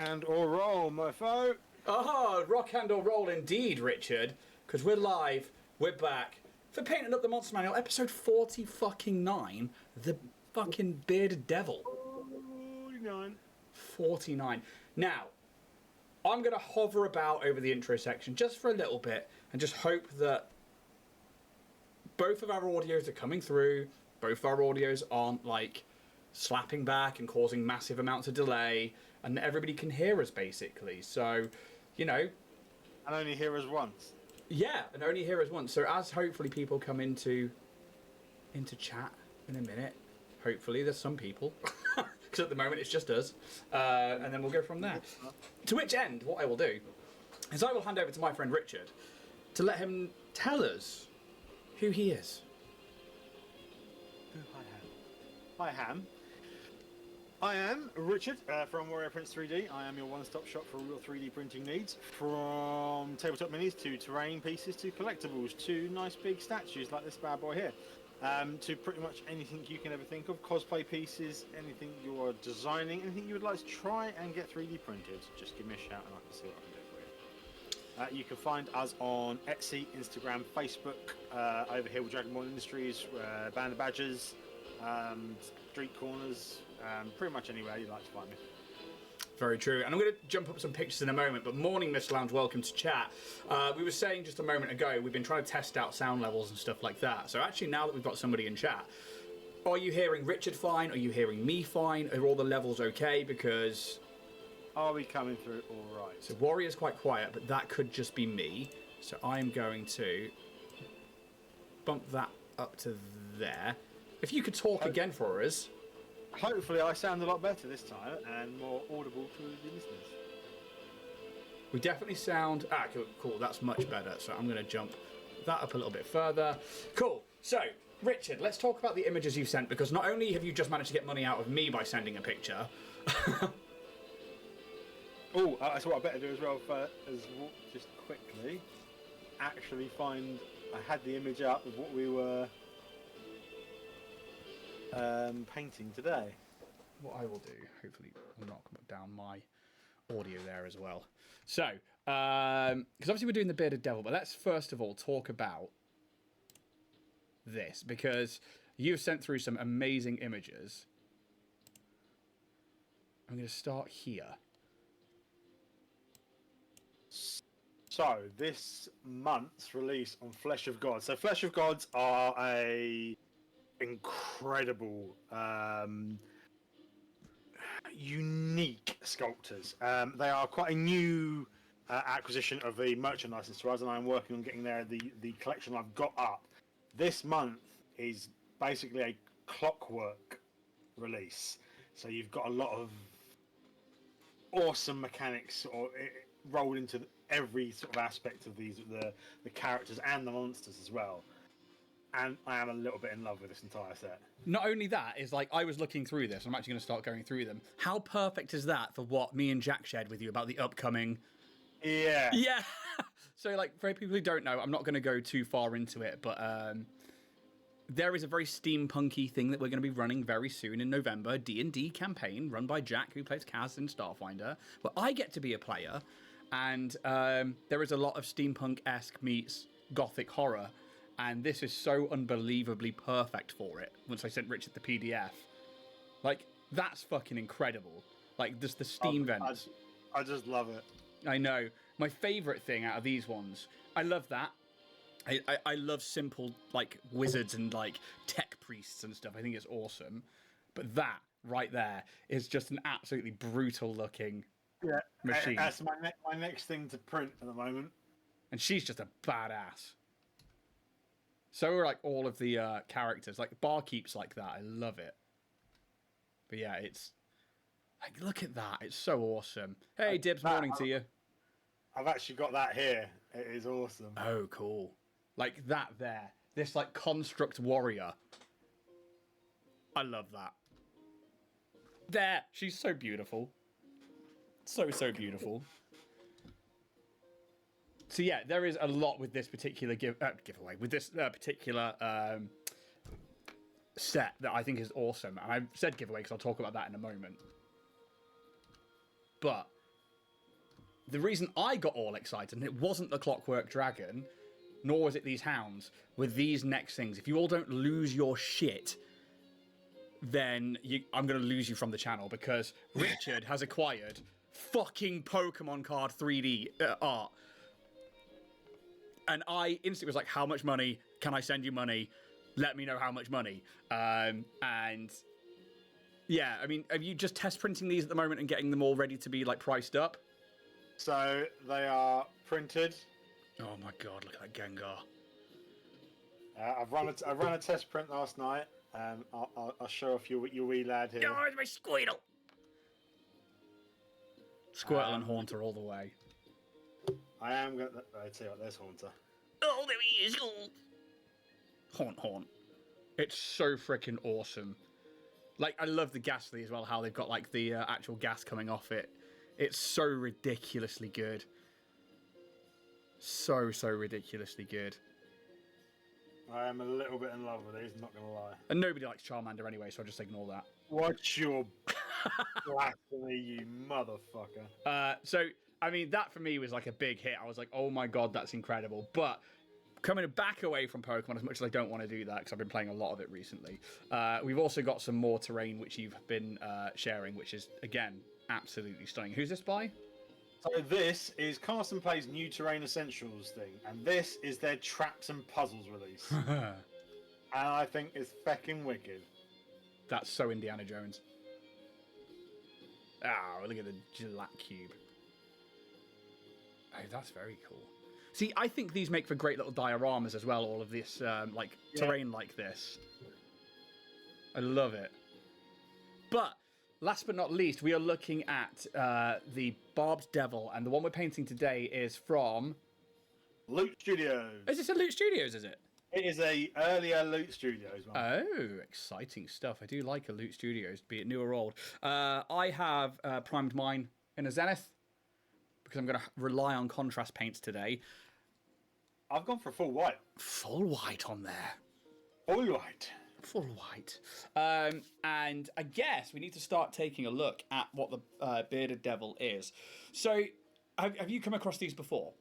and or roll, mofo. Oh, rock and or roll indeed, Richard. Because we're live, we're back for Painting Up the Monster Manual, episode 49, the fucking Bearded Devil. 49. Now, I'm going to hover about over the intro section just for a little bit and just hope that both of our audios are coming through, both our audios aren't like slapping back and causing massive amounts of delay, and everybody can hear us basically. So, you know. And only hear us once. Yeah, and only hear us once. So as hopefully people come into chat in a minute, hopefully there's some people, because at the moment it's just us, and then we'll go from there. To which end, what I will do is I will hand over to my friend Richard to let him tell us who he is. Hi, Ham. I am Richard from Warrior Prince 3D. I am your one-stop shop for all your 3D printing needs, from tabletop minis to terrain pieces to collectibles to nice big statues like this bad boy here, to pretty much anything you can ever think of, cosplay pieces, anything you are designing, anything you would like to try and get 3D printed. Just give me a shout and I can see what I can do for you. You can find us on Etsy, Instagram, Facebook, over here with Dragonborn Industries, Band of Badgers, street corners, pretty much anywhere you'd like to find me. Very true. And I'm going to jump up some pictures in a moment, but morning, Mr. Lounge, welcome to chat. We were saying just a moment ago, we've been trying to test out sound levels and stuff like that. So actually, now that we've got somebody in chat, are you hearing Richard fine? Are you hearing me fine? Are all the levels okay? Because... Are we coming through all right? So Warrior's quite quiet, but that could just be me. So I'm going to bump that up to there. If you could talk again for us. Hopefully I sound a lot better this time and more audible to the listeners. We definitely sound... cool, that's much better. So I'm going to jump that up a little bit further. Cool. So, Richard, let's talk about the images you've sent, because not only have you just managed to get money out of me by sending a picture... Oh, that's what I better do as well, just quickly actually find... I had the image up of what we were... painting today. What I will do, hopefully will knock down my audio there as well. So, because obviously we're doing the Bearded Devil, but let's first of all talk about this, because you've sent through some amazing images. I'm going to start here. So, this month's release on Flesh of Gods. So, Flesh of Gods are a incredible, unique sculptors. They are quite a new acquisition of the merchant license to us, and I'm working on getting the collection I've got up. This month is basically a clockwork release, so you've got a lot of awesome mechanics rolled into every sort of aspect of the characters and the monsters as well. And I am a little bit in love with this entire set. Not only that, is like, I was looking through this, I'm actually going to start going through them. How perfect is that for what me and Jack shared with you about the upcoming... Yeah. Yeah! So, like, for people who don't know, I'm not going to go too far into it, but there is a very steampunky thing that we're going to be running very soon in November, D&D campaign, run by Jack, who plays Kaz in Starfinder, where I get to be a player, and there is a lot of steampunk-esque meets gothic horror. And this is so unbelievably perfect for it. Once I sent Richard the PDF. Like, that's fucking incredible. Like, just the steam vents. I just love it. I know. My favourite thing out of these ones, I love that. I love simple, like, wizards and, like, tech priests and stuff. I think it's awesome. But that, right there, is just an absolutely brutal-looking machine. That's my next thing to print at the moment. And she's just a badass. So are like all of the characters. Like Barkeep's like that. I love it. But yeah, it's like, look at that. It's so awesome. Hey, Dibs, morning to you. I've actually got that here. It is awesome. Oh, cool. Like that there. This like construct warrior. I love that. There. She's so beautiful. So beautiful. So yeah, there is a lot with this particular giveaway, with this particular set that I think is awesome. And I've said giveaway because I'll talk about that in a moment. But the reason I got all excited, and it wasn't the Clockwork Dragon, nor was it these hounds, were these next things. If you all don't lose your shit, then I'm going to lose you from the channel, because Richard has acquired fucking Pokemon card 3D art. And I instantly was like, how much money? Can I send you money? Let me know how much money. And yeah, I mean, are you just test printing these at the moment and getting them all ready to be like priced up? So they are printed. Oh my god, look at that Gengar. I've run a test print last night. I'll show off your wee lad here. Oh, it's my Squirtle! Squirtle and Haunter all the way. I am going to... I tell you what, there's Haunter. Oh, there he is! Haunt. It's so freaking awesome. Like, I love the Ghastly as well, how they've got, like, the actual gas coming off it. It's so ridiculously good. So ridiculously good. I am a little bit in love with these, not going to lie. And nobody likes Charmander anyway, so I'll just ignore that. Watch your blasphemy, you motherfucker. So, I mean, that for me was like a big hit. I was like, oh my god, that's incredible. But coming back away from Pokemon, as much as I don't want to do that, because I've been playing a lot of it recently, we've also got some more terrain, which you've been sharing, which is, again, absolutely stunning. Who's this by? So this is Carson Play's new Terrain Essentials thing, and this is their Traps and Puzzles release. And I think it's feckin' wicked. That's so Indiana Jones. Oh, look at the Gelac Cube. Oh, that's very cool. See, I think these make for great little dioramas as well, all of this, terrain like this. I love it. But, last but not least, we are looking at the Barbed Devil, and the one we're painting today is from... Loot Studios. Is this a Loot Studios, is it? It is a earlier Loot Studios one. Oh, exciting stuff. I do like a Loot Studios, be it new or old. I have primed mine in a Zenith, because I'm going to rely on contrast paints today. I've gone for full white. Full white on there. Full white. Full white. And I guess we need to start taking a look at what the Bearded Devil is. So, have you come across these before?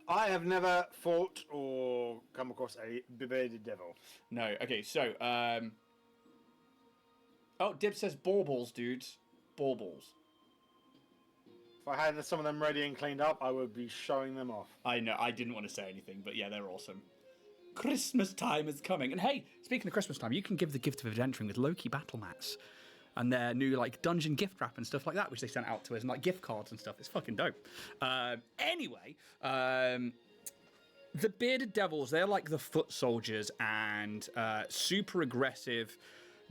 I have never fought or come across a Bearded Devil. No. Okay, so... Oh, Dib says baubles, dudes. Baubles. If I had some of them ready and cleaned up, I would be showing them off. I know, I didn't want to say anything, but yeah, they're awesome. Christmas time is coming. And hey, speaking of Christmas time, you can give the gift of adventuring with Loki battle mats. And their new, like, dungeon gift wrap and stuff like that, which they sent out to us, and, like, gift cards and stuff. It's fucking dope. Anyway, the Bearded Devils, they're like the foot soldiers and super aggressive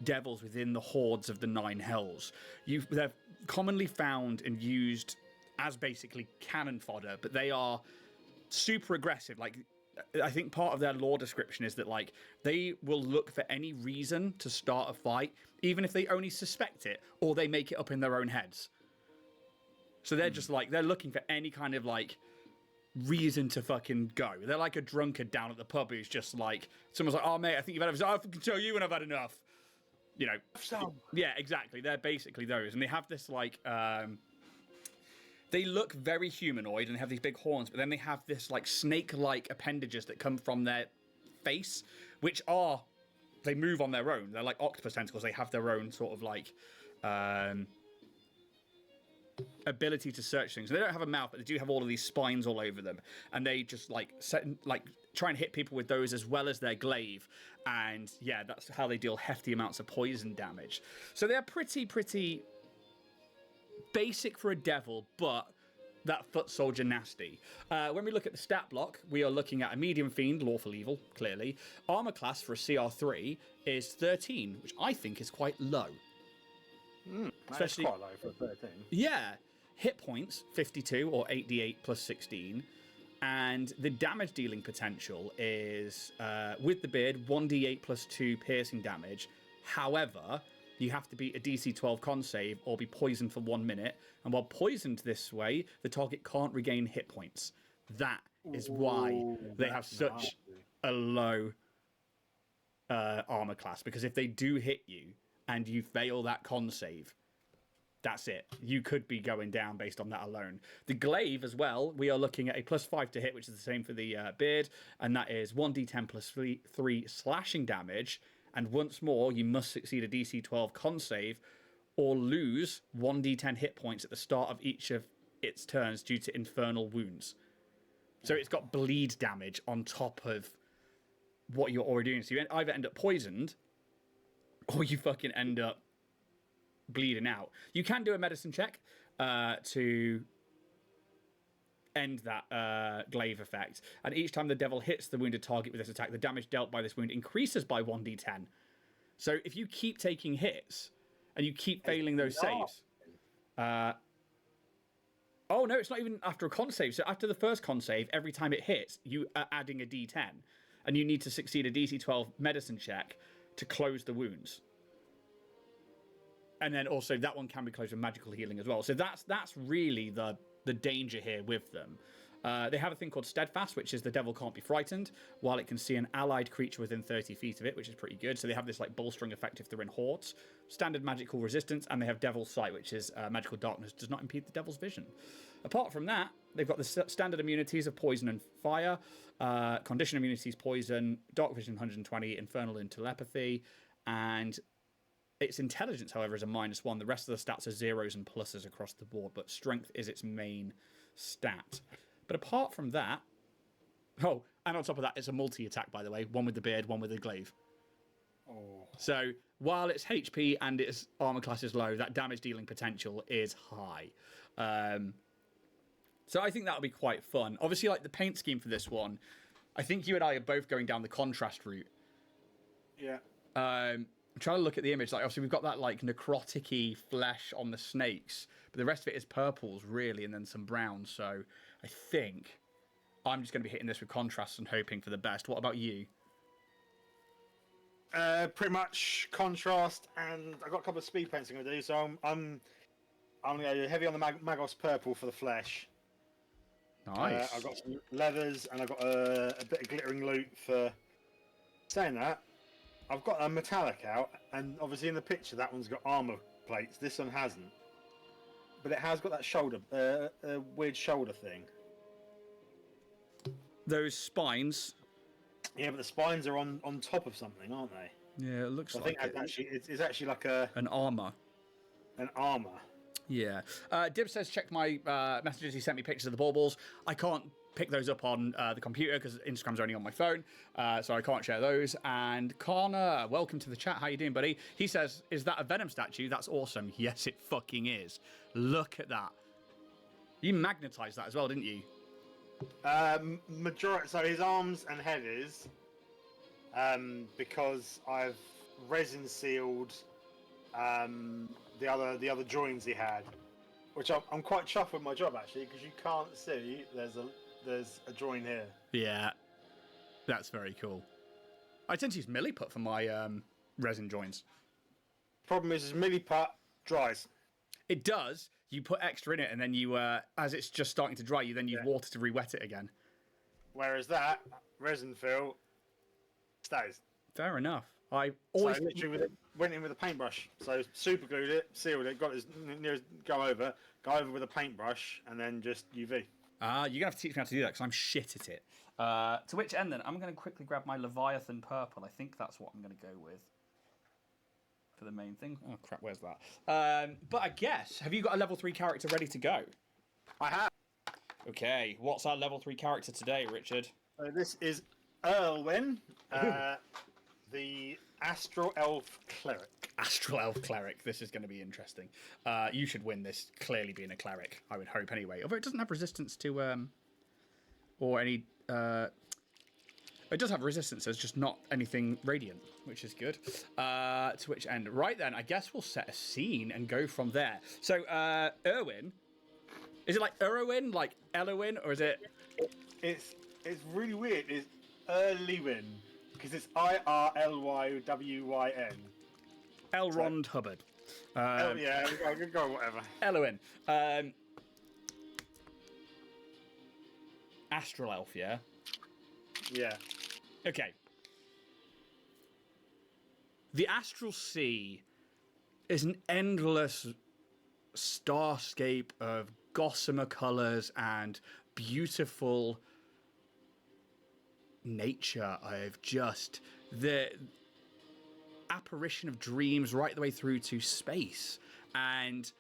devils within the hordes of the Nine Hells. They're commonly found and used as basically cannon fodder, but they are super aggressive. Like, I think part of their lore description is that, like, they will look for any reason to start a fight, even if they only suspect it, or they make it up in their own heads. So they're just like, they're looking for any kind of, like, reason to fucking go. They're like a drunkard down at the pub who's just like, someone's like, oh mate, I think you've had enough. I can tell you when I've had enough. You know, yeah, exactly. They're basically those, and they have this like, they look very humanoid and they have these big horns, but then they have this like snake-like appendages that come from their face, which are, they move on their own. They're like octopus tentacles. They have their own sort of like ability to search things. And they don't have a mouth, but they do have all of these spines all over them, and they just like try and hit people with those as well as their glaive. And yeah, that's how they deal hefty amounts of poison damage. So they're pretty basic for a devil, but that foot soldier nasty. When we look at the stat block, we are looking at a medium fiend, lawful evil, clearly. Armor class for a CR3 is 13, which I think is quite low. Especially quite low for 13. Yeah. Hit points, 52 or 8d8 plus 16. And the damage dealing potential is, with the beard, 1d8 plus 2 piercing damage. However, you have to beat a DC 12 con save or be poisoned for 1 minute. And while poisoned this way, the target can't regain hit points. That is why they have such a low armor class. Because if they do hit you and you fail that con save, That's it. You could be going down based on that alone. The glaive as well, we are looking at a +5 to hit, which is the same for the beard, and that is 1d10 plus 3 slashing damage. And once more, you must succeed a DC 12 con save or lose 1d10 hit points at the start of each of its turns due to infernal wounds. So it's got bleed damage on top of what you're already doing. So you either end up poisoned or you fucking end up bleeding out. You can do a medicine check to end that glaive effect. And each time the devil hits the wounded target with this attack, the damage dealt by this wound increases by 1d10. So if you keep taking hits and you keep failing those saves... oh, no, it's not even after a con save. So after the first con save, every time it hits, you are adding a d10. And you need to succeed a DC 12 medicine check to close the wounds. And then also that one can be closed with magical healing as well. So that's really the danger here with them. They have a thing called Steadfast, which is the devil can't be frightened, while it can see an allied creature within 30 feet of it, which is pretty good. So they have this like bolstering effect if they're in hordes. Standard magical resistance, and they have Devil's Sight, which is magical darkness, does not impede the devil's vision. Apart from that, they've got the standard immunities of poison and fire, condition immunities poison, dark vision 120, infernal and telepathy, and its intelligence, however, is a -1. The rest of the stats are zeros and pluses across the board, but strength is its main stat. But apart from that... Oh, and on top of that, it's a multi-attack, by the way. One with the beard, one with the glaive. Oh. So, while its HP and its armor class is low, that damage dealing potential is high. So I think that'll be quite fun. Obviously, like the paint scheme for this one, I think you and I are both going down the contrast route. Yeah. I'm trying to look at the image. Like, obviously, we've got that like necrotic-y flesh on the snakes, but the rest of it is purples, really, and then some browns. So I think I'm just going to be hitting this with contrasts and hoping for the best. What about you? Pretty much contrast, and I've got a couple of speed paints I'm going to do. So I'm going to go heavy on the Magos purple for the flesh. Nice. I've got some leathers, and I've got a bit of glittering loot for... Saying that, I've got a metallic out, and obviously in the picture that one's got armor plates. This one hasn't, but it has got that shoulder, weird shoulder thing. Those spines. Yeah, but the spines are on top of something, aren't they? Yeah, it looks I like think it's actually like an armor. An armor. Yeah. Dib says, check my messages. He sent me pictures of the baubles. I can't pick those up on the computer because Instagram's only on my phone, so I can't share those. And Connor, welcome to the chat. How you doing, buddy? He says, is that a Venom statue? That's awesome. Yes, it fucking is. Look at that. You magnetized that as well, didn't you? Majority. So his arms and head is because I've resin sealed the other joins he had, which I'm quite chuffed with my job actually, because you can't see there's a join here. Yeah, that's very cool. I tend to use milliput for my resin joins. Problem is milliput dries. It does. You put extra in it, and then you, as it's just starting to dry, you then use water to re-wet it again. Whereas that resin fill stays. Fair enough. I always literally went in with a paintbrush. So super glued it, sealed it, got it as near as go over with a paintbrush, and then just UV. You're going to have to teach me how to do that, because I'm shit at it. To which end, then? I'm going to quickly grab my Leviathan purple. I think that's what I'm going to go with for the main thing. Oh, crap, where's that? But I guess, have you got a level 3 character ready to go? I have. Okay, what's our level 3 character today, Richard? So this is Erwin, the Astral Elf Cleric. Astral Elf Cleric. This is going to be interesting. You should win this, clearly being a cleric, I would hope anyway. Although it doesn't have resistance to, or any, it does have resistances, just not anything radiant, which is good. To which end? Right then, I guess we'll set a scene and go from there. So, Erwin, is it like Erwin, like Elowin, or is it? It's really weird. It's Erlywin, because it's IRLYWYN. Elrond Hubbard. Yeah, I could go whatever. Elowin. Astral Elf, yeah? Yeah. Okay. The Astral Sea is an endless starscape of gossamer colors and beautiful nature of just the apparition of dreams right the way through to space. And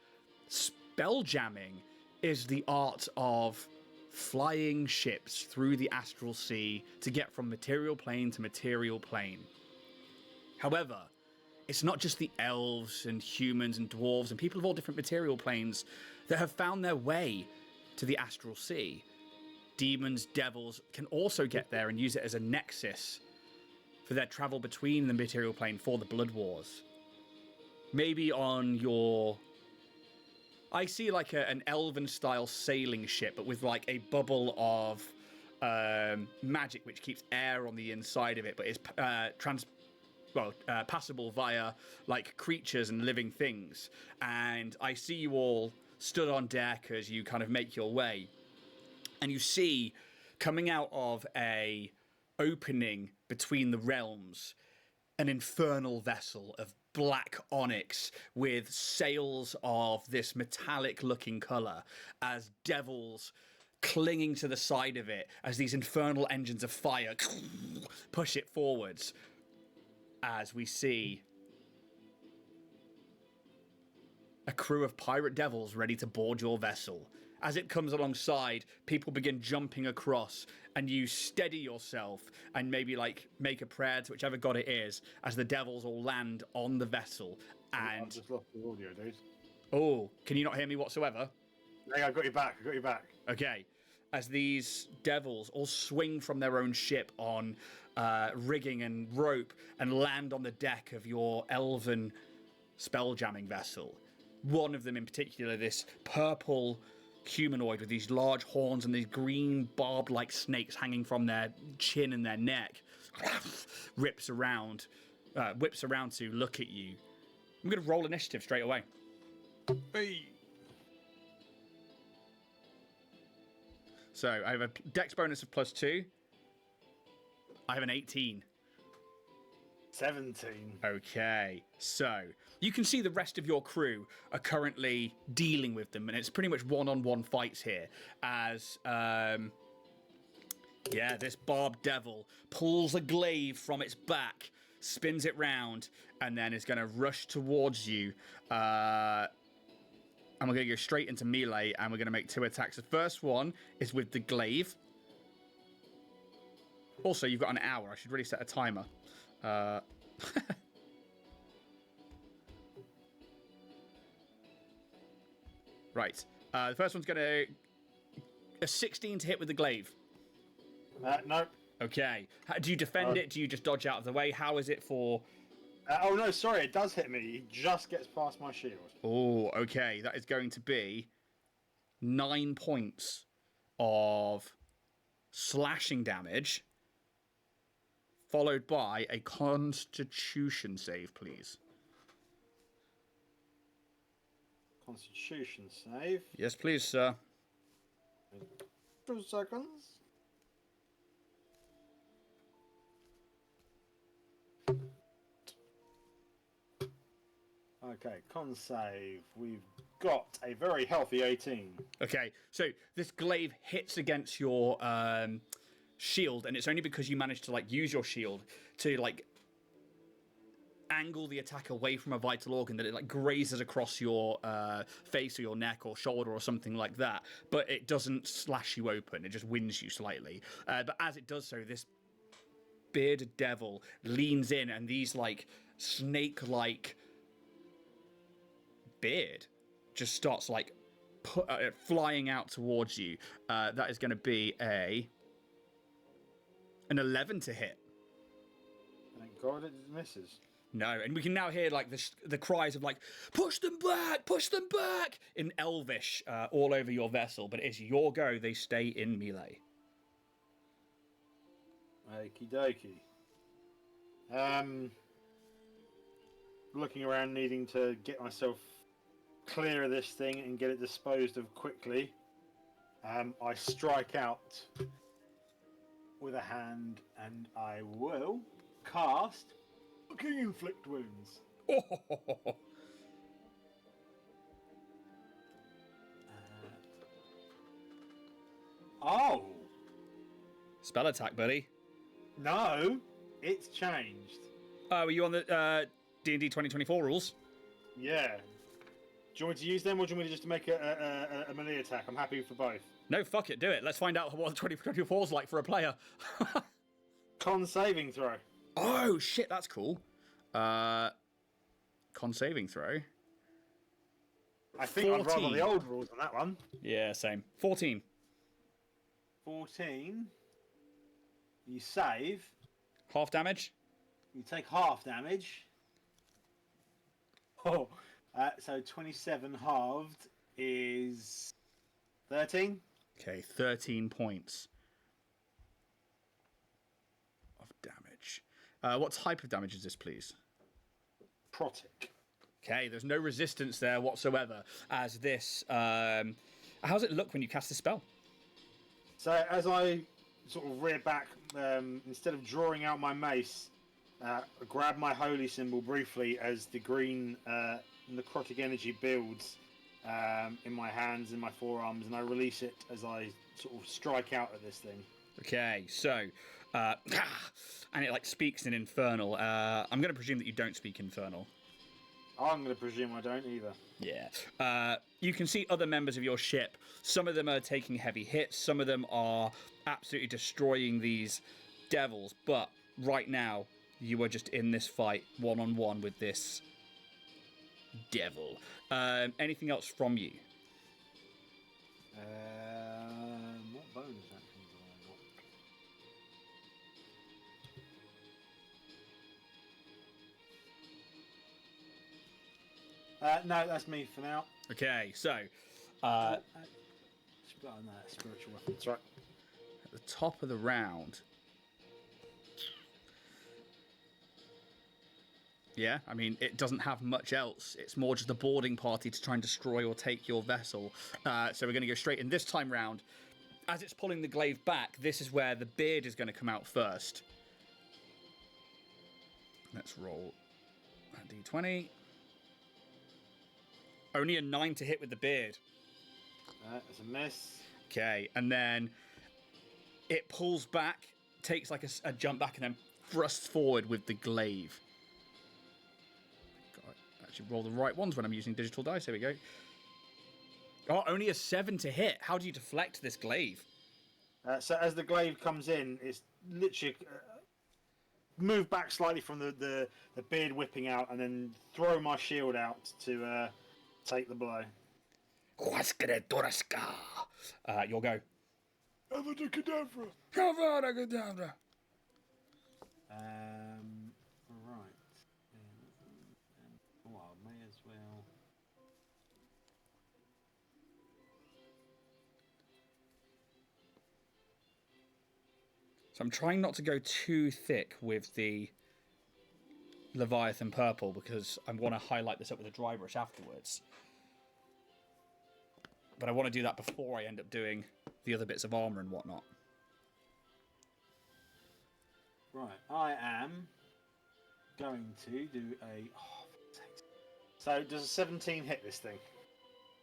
spelljamming is the art of flying ships through the astral sea to get from material plane to material plane. However, it's not just the elves and humans and dwarves and people of all different material planes that have found their way to the astral sea. Demons, devils can also get there and use it as a nexus for their travel between the material plane for the Blood Wars. Maybe on your... I see like an elven-style sailing ship, but with like a bubble of magic which keeps air on the inside of it, but is passable via like creatures and living things. And I see you all stood on deck as you kind of make your way, and you see coming out of a opening between the realms an infernal vessel of black onyx with sails of this metallic looking color as devils clinging to the side of it as these infernal engines of fire push it forwards. As we see a crew of pirate devils ready to board your vessel. As it comes alongside, people begin jumping across, and you steady yourself and maybe like make a prayer to whichever god it is as the devils all land on the vessel. And I've just lost the audio, dude. Oh, can you not hear me whatsoever? Hey, I got you back. Okay. As these devils all swing from their own ship on rigging and rope and land on the deck of your elven spelljamming vessel. One of them in particular, this purple humanoid with these large horns and these green barbed-like snakes hanging from their chin and their neck, whips around to look at you. I'm going to roll initiative straight away. Hey. So I have a dex bonus of +2. I have an 18. 17. Okay, so you can see the rest of your crew are currently dealing with them, and it's pretty much one-on-one fights here as, this Barbed Devil pulls a glaive from its back, spins it round, and then is going to rush towards you. And we're going to go straight into melee, and we're going to make 2 attacks. The first one is with the glaive. Also, you've got an hour. I should really set a timer. Right. The first one's going to... A 16 to hit with the glaive. Nope. Okay. Do you defend it? Do you just dodge out of the way? How is it for... oh, no, sorry. It does hit me. He just gets past my shield. Oh, okay. That is going to be 9 points of slashing damage, followed by a Constitution save, please. Constitution save. Yes, please, sir. 2 seconds. Okay, con save. We've got a very healthy 18. Okay, so this glaive hits against your shield, and it's only because you managed to like use your shield to like angle the attack away from a vital organ that it like grazes across your face or your neck or shoulder or something like that, but it doesn't slash you open. It just winds you slightly. But as it does so, this bearded devil leans in, and these like snake-like beard just starts like flying out towards you. That is going to be an 11 to hit. Thank God it misses. No, and we can now hear like the cries of like push them back in Elvish all over your vessel. But it's your go. They stay in melee. Okie dokie. Looking around, needing to get myself clear of this thing and get it disposed of quickly. I strike out with a hand, and I will cast Fucking Inflict Wounds. Oh. Spell attack, buddy. No, it's changed. Oh, are you on the D&D 2024 rules? Yeah. Do you want me to use them, or do you want me to just make a melee attack? I'm happy for both. No, fuck it, do it. Let's find out what 2024 is like for a player. Con saving throw. Oh, shit, that's cool. Con saving throw. I think 14. I'd rather the old rules on that one. Yeah, same. 14. 14. You save. Half damage? You take half damage. Oh, so 27 halved is 13. Okay, 13 points of damage. What type of damage is this, please? Necrotic. Okay, there's no resistance there whatsoever. As this, how does it look when you cast the spell? So as I sort of rear back, instead of drawing out my mace, I grab my holy symbol briefly as the green necrotic energy builds in my hands and my forearms, and I release it as I sort of strike out at this thing. Okay, so, and it like speaks in Infernal. I'm going to presume that you don't speak Infernal. I'm going to presume I don't either. Yeah. You can see other members of your ship. Some of them are taking heavy hits. Some of them are absolutely destroying these devils. But right now, you are just in this fight one-on-one with this devil. Anything else from you? What bonus actions have I got? No, that's me for now. Okay, so spiritual weapon. That's right. at the top of the round. Yeah, I mean, it doesn't have much else. It's more just a boarding party to try and destroy or take your vessel. So we're going to go straight in this time round. As it's pulling the glaive back, this is where the beard is going to come out first. Let's roll a d20. Only a 9 to hit with the beard. That's a miss. Okay, and then it pulls back, takes like a jump back, and then thrusts forward with the glaive. Got to actually roll the right ones when I'm using digital dice. Here we go. Oh, only a 7 to hit. How do you deflect this glaive? So as the glaive comes in, it's literally move back slightly from the beard whipping out, and then throw my shield out to take the blow. You'll go. Avada Kedavra. Avada Kedavra. Right. Oh, I may as well. So I'm trying not to go too thick with the Leviathan purple because I want to highlight this up with a dry brush afterwards. But I want to do that before I end up doing the other bits of armor and whatnot. Right, I am going to do a... So does a 17 hit this thing?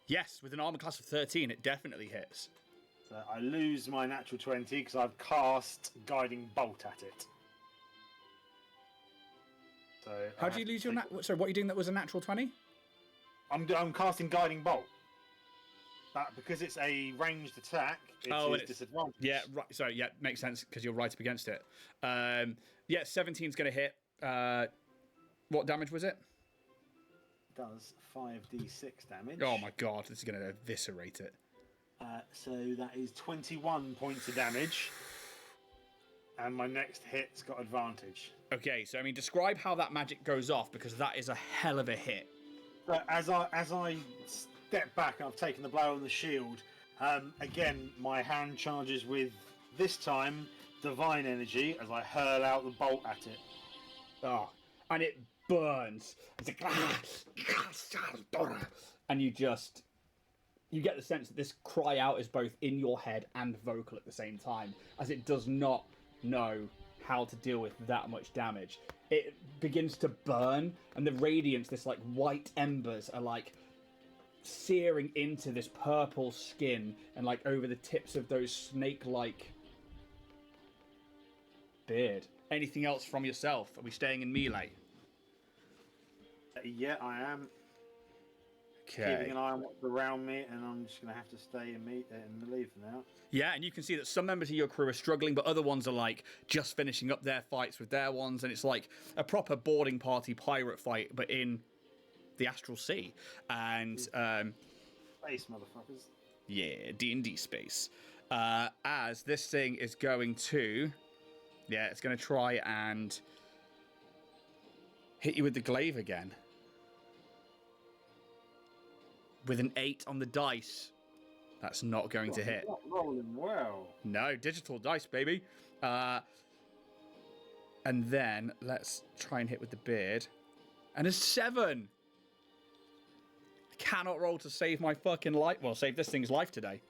Yes, with an armor class of 13, it definitely hits. So I lose my natural 20 because I've cast Guiding Bolt at it. So how do you lose your sorry, what are you doing that was a natural 20? I'm casting Guiding Bolt. But because it's a ranged attack, it's disadvantage. Yeah, right. Sorry, yeah, makes sense because you're right up against it. Yeah, 17's going to hit. What damage was it? Does 5d6 damage. Oh my god, this is going to eviscerate it. So that is 21 points of damage. And my next hit's got advantage. Okay, so I mean, describe how that magic goes off because that is a hell of a hit. So as I step back and I've taken the blow on the shield, again, my hand charges with, this time, divine energy as I hurl out the bolt at it. Oh, and it burns. It's like, and you get the sense that this cry out is both in your head and vocal at the same time, as it does not know how to deal with that much damage. It begins to burn, and the radiance, this like white embers, are like searing into this purple skin and like over the tips of those snake-like beard. Anything else from yourself? Are we staying in melee? Yeah, I am. Okay. Keeping an eye on what's around me, and I'm just going to have to stay in melee for now. Yeah, and you can see that some members of your crew are struggling, but other ones are like just finishing up their fights with their ones, and it's like a proper boarding party pirate fight, but in the Astral Sea. And Space, motherfuckers. yeah, D&D space. As this thing is going to, yeah, it's going to try and hit you with the glaive again. With an 8 on the dice. That's not going to hit. Not rolling well. No, digital dice, baby. And then let's try and hit with the beard. And a 7. I cannot roll to save my fucking life. Well, save this thing's life today.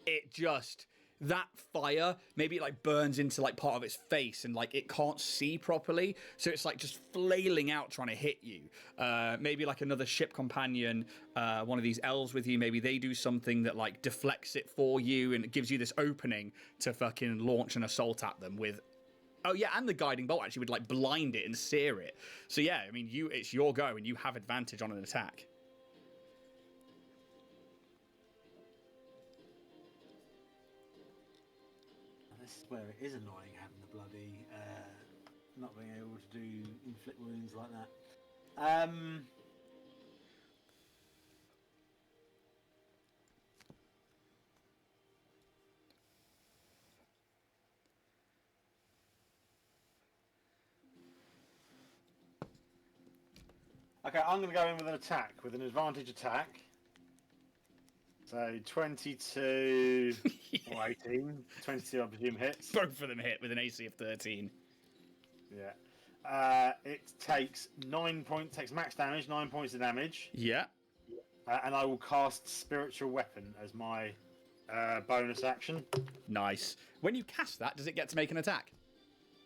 It just... That fire, maybe it like burns into like part of its face and like it can't see properly. So it's like just flailing out trying to hit you. Maybe like another ship companion, one of these elves with you, maybe they do something that like deflects it for you and it gives you this opening to fucking launch an assault at them with... Oh yeah, and the guiding bolt actually would like blind it and sear it. So yeah, I mean, it's your go and you have advantage on an attack. This is where it is annoying having the bloody not being able to do inflict wounds like that. Okay, I'm going to go in with an attack, with an advantage attack. So 22 or 18. 22, I presume, hits. Both of them hit with an AC of 13. Yeah. It takes 9 points, takes max damage, 9 points of damage. Yeah. And I will cast Spiritual Weapon as my bonus action. Nice. When you cast that, does it get to make an attack?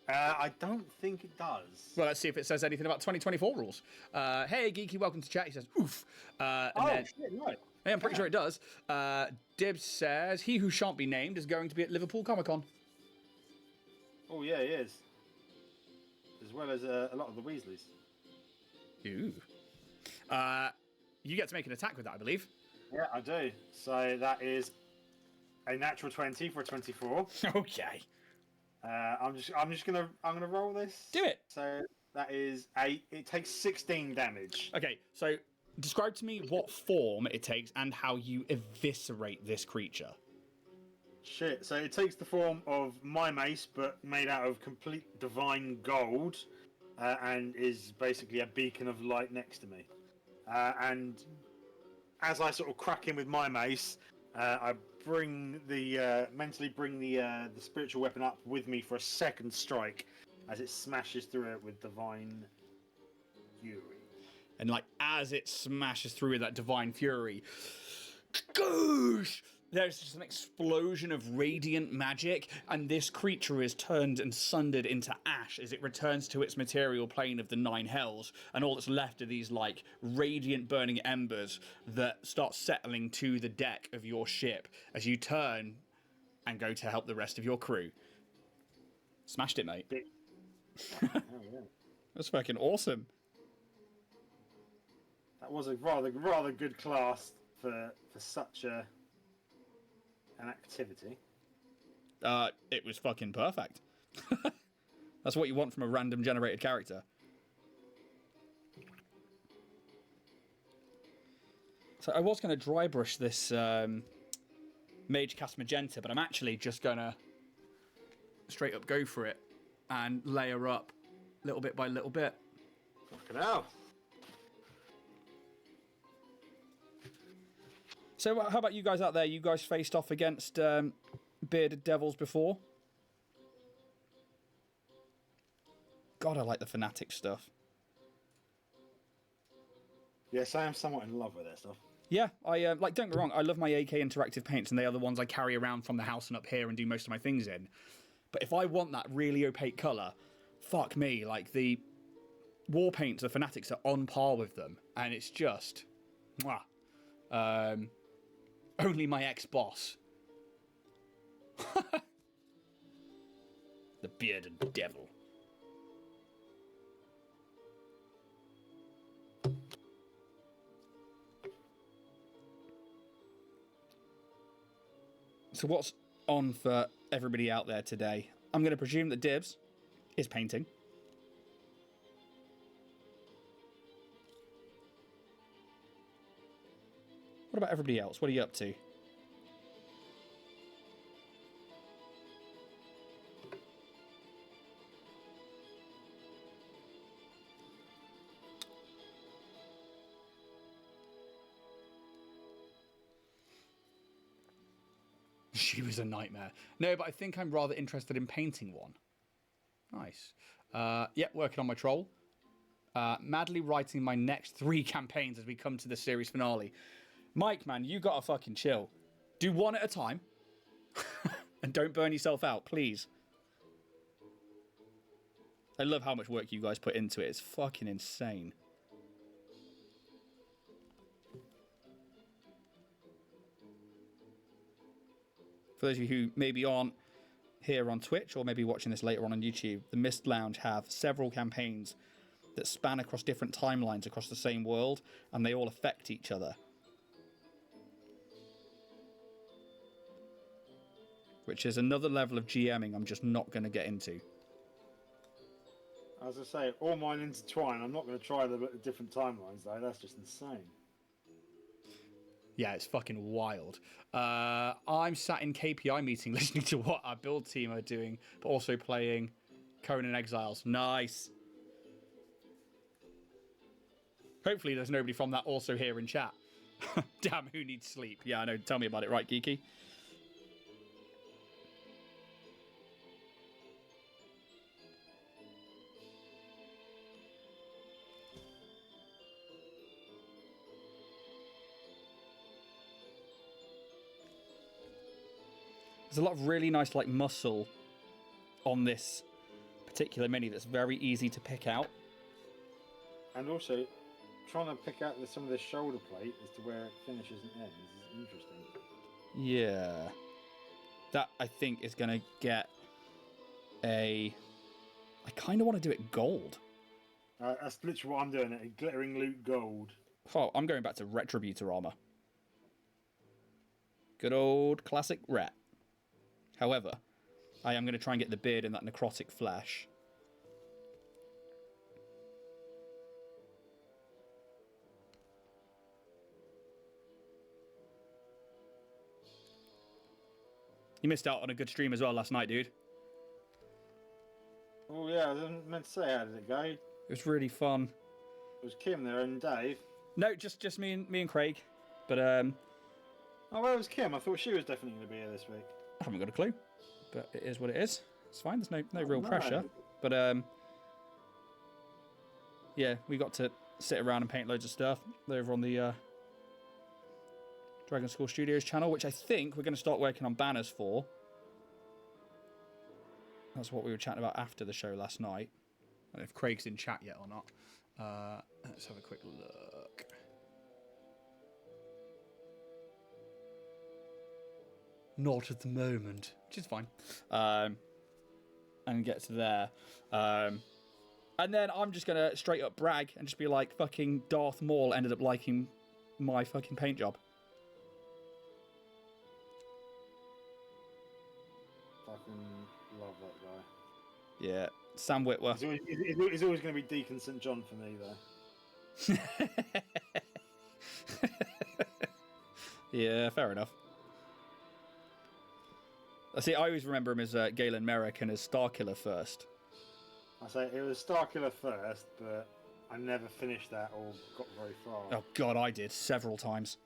I don't think it does. Well, let's see if it says anything about 2024 rules. Hey, Geeky, welcome to chat. He says, oof. Shit, no. Hey, I'm pretty sure it does. Dibs says, he who shan't be named is going to be at Liverpool Comic Con. Oh, yeah, he is. As well as a lot of the Weasleys. Ooh. You get to make an attack with that, I believe. Yeah, I do. So that is a natural 20 for a 24. Okay. I'm just gonna roll this. Do it. So that is 8. It takes 16 damage. Okay, so describe to me what form it takes and how you eviscerate this creature. Shit. So it takes the form of my mace, but made out of complete divine gold, and is basically a beacon of light next to me. And as I sort of crack in with my mace, I mentally bring the spiritual weapon up with me for a second strike, as it smashes through it with divine fury. And like as it smashes through with that divine fury, goosh! There's just an explosion of radiant magic, and this creature is turned and sundered into ash as it returns to its material plane of the 9 hells, and all that's left are these, like, radiant burning embers that start settling to the deck of your ship as you turn and go to help the rest of your crew. Smashed it, mate. Oh, yeah. That's fucking awesome. That was a rather good class for such an activity. It was fucking perfect. That's what you want from a random generated character. So I was going to dry brush this Mage Cast Magenta, but I'm actually just going to straight up go for it and layer up little bit by little bit. Fucking hell. So how about you guys out there? You guys faced off against Bearded Devils before? God, I like the Fnatic stuff. Yes, I am somewhat in love with that stuff. Yeah, I like. Don't get me wrong. I love my AK interactive paints, and they are the ones I carry around from the house and up here and do most of my things in. But if I want that really opaque color, fuck me. Like the war paint to the fanatics are on par with them, and it's just, mwah. Only my ex-boss. The bearded devil. So what's on for everybody out there today? I'm going to presume that Dibs is painting. What about everybody else? What are you up to? She was a nightmare. No, but I think I'm rather interested in painting one. Nice. Yeah, working on my troll. Madly writing my next 3 campaigns as we come to the series finale. Mike, man, you gotta fucking chill. Do one at a time. And don't burn yourself out, please. I love how much work you guys put into it. It's fucking insane. For those of you who maybe aren't here on Twitch or maybe watching this later on YouTube, the Mist Lounge have several campaigns that span across different timelines across the same world, and they all affect each other. Which is another level of GMing I'm just not going to get into. As I say, all mine intertwine. I'm not going to try the different timelines, though. That's just insane. Yeah, it's fucking wild. I'm sat in KPI meeting listening to what our build team are doing, but also playing Conan Exiles. Nice. Hopefully there's nobody from that also here in chat. Damn, who needs sleep? Yeah, I know. Tell me about it, right, Geeky? There's a lot of really nice, like, muscle on this particular mini that's very easy to pick out. And also, trying to pick out some of the shoulder plate as to where it finishes and ends is interesting. Yeah. That, I think, is going to get a... I kind of want to do it gold. That's literally what I'm doing, a glittering loot gold. Oh, I'm going back to Retributor armor. Good old classic ret. However, I am going to try and get the beard in that necrotic flesh. You missed out on a good stream as well last night, dude. Oh yeah, I was meant to say, how did it go? It It was really fun. was Kim there and Dave. No, just me and Craig. But Oh, where was Kim? I thought she was definitely going to be here this week. I haven't got a clue. But it is what it is. It's fine. There's no Oh, real no. pressure. But yeah, we got to sit around and paint loads of stuff over on the Dragon School Studios channel, which I think we're going to start working on banners for. That's what we were chatting about after the show last night. I don't know if Craig's in chat yet or not. Let's have a quick look. Not at the moment, which is fine. And get to there. And then I'm just going to straight up brag and just be like, fucking Darth Maul ended up liking my fucking paint job. Fucking love that guy. Yeah, Sam Witwer. He's always going to be Deacon St. John for me, though. Yeah, fair enough. See, I always remember him as Galen Merrick and as Starkiller first. I say it was Starkiller first, but I never finished that or got very far. Oh god, I did several times.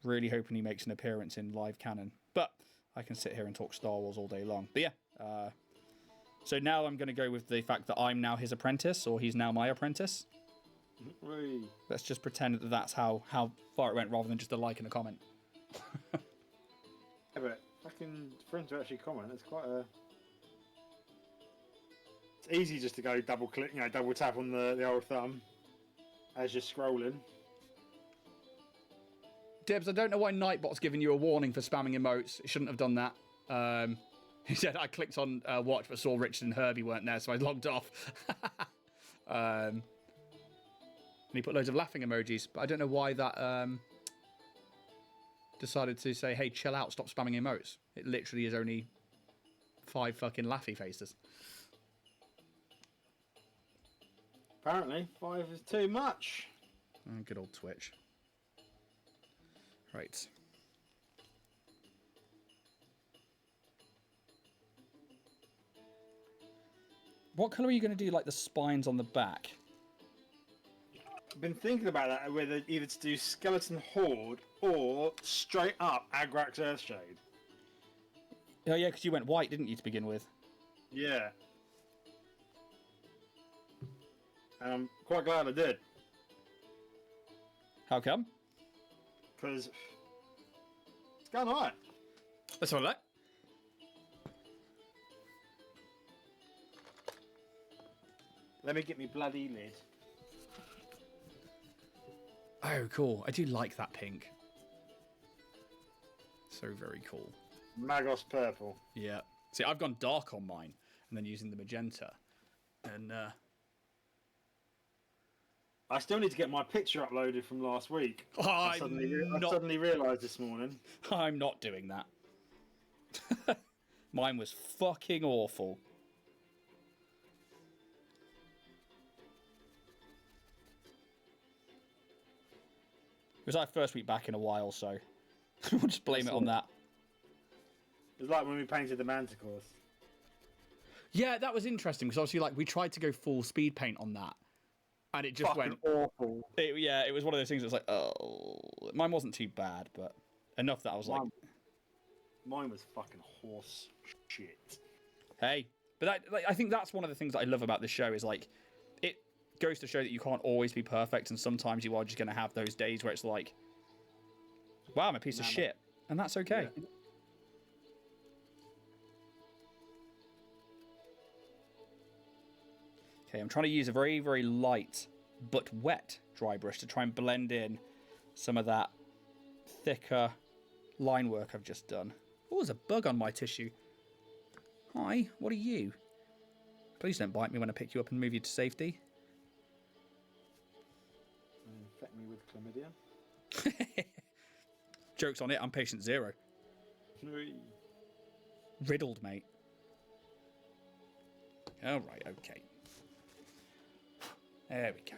Really hoping he makes an appearance in live canon, but I can sit here and talk Star Wars all day long. But yeah, so now I'm going to go with the fact that I'm now his apprentice, or he's now my apprentice. Whee. Let's just pretend that that's how far it went, rather than just a like and a comment. Yeah, but fucking for him to actually comment, it's quite a... It's easy just to go double click, double tap on the old thumb as you're scrolling. Dibs, I don't know why Nightbot's giving you a warning for spamming emotes. It shouldn't have done that. He said I clicked on watch but saw Richard and Herbie weren't there, so I logged off. And he put loads of laughing emojis, but I don't know why that decided to say, hey, chill out, stop spamming emotes. It literally is only 5 fucking laughy faces. Apparently, 5 is too much. Oh, good old Twitch. Right. What colour are you going to do, like, the spines on the back? I've been thinking about that, whether either to do Skeleton Horde or straight up Agrax Earthshade. Oh, yeah, because you went white, didn't you, to begin with? Yeah. And I'm quite glad I did. How come? Because it's going alright. Let's have a look. Let me get me bloody lid. Oh, cool. I do like that pink. So very cool. Magos purple. Yeah. See, I've gone dark on mine, and then using the magenta. And, I still need to get my picture uploaded from last week. I suddenly realised this morning. I'm not doing that. Mine was fucking awful. It was our first week back in a while, so we'll just blame it on that. It was like when we painted the Manticores. Yeah, that was interesting, because obviously, like, we tried to go full speed paint on that, and it just Fucking went awful. It was one of those things that was like, oh, mine wasn't too bad, but enough that I was like, mine was fucking horse shit. hey, but that, like, I think that's one of the things that I love about this show is like, it goes to show that you can't always be perfect, and sometimes you are just going to have those days where it's like, wow, I'm a piece of shit, and that's okay. Yeah. Okay, I'm trying to use a very, very light but wet dry brush to try and blend in some of that thicker line work I've just done. Oh, there's a bug on my tissue. Hi, what are you? Please don't bite me when I pick you up and move you to safety. Infect me with chlamydia. Joke's on it, I'm patient 0. Riddled, mate. Alright, okay. There we go.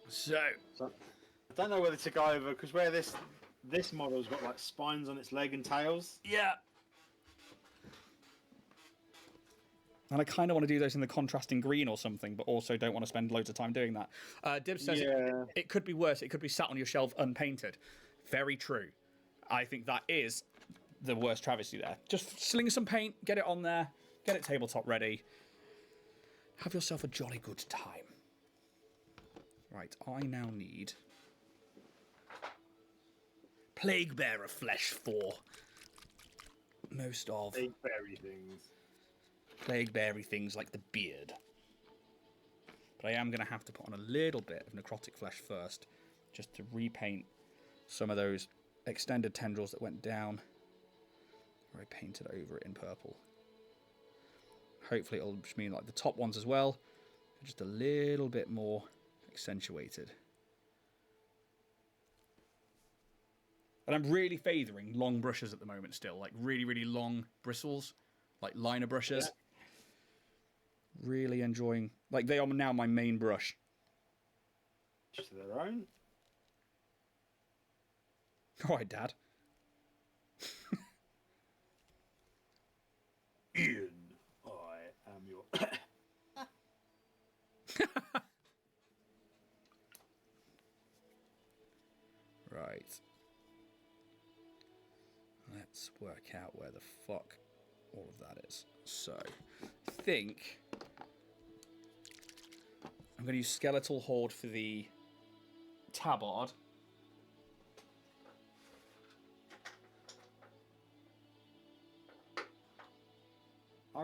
So I don't know whether to go over, because where this model's got like spines on its leg and tails. Yeah. And I kind of want to do those in the contrasting green or something, but also don't want to spend loads of time doing that. Dib says it could be worse. It could be sat on your shelf unpainted. Very true. I think that is the worst travesty there. Just sling some paint, get it on there, get it tabletop ready. Have yourself a jolly good time. Right, I now need Plague Bearer Flesh 4. Most of Plague-bearing things. Plague-bearing things like the beard. But I am going to have to put on a little bit of necrotic flesh first, just to repaint some of those extended tendrils that went down, where I painted over it in purple. Hopefully it'll mean like the top ones as well, just a little bit more accentuated. And I'm really favouring long brushes at the moment still, like really, really long bristles, like liner brushes. Yeah. Really enjoying, like they are now my main brush. To their own. All right, Dad. Ian, I am your... Right. Let's work out where the fuck all of that is. So, I think I'm going to use Skeletal Horde for the tabard.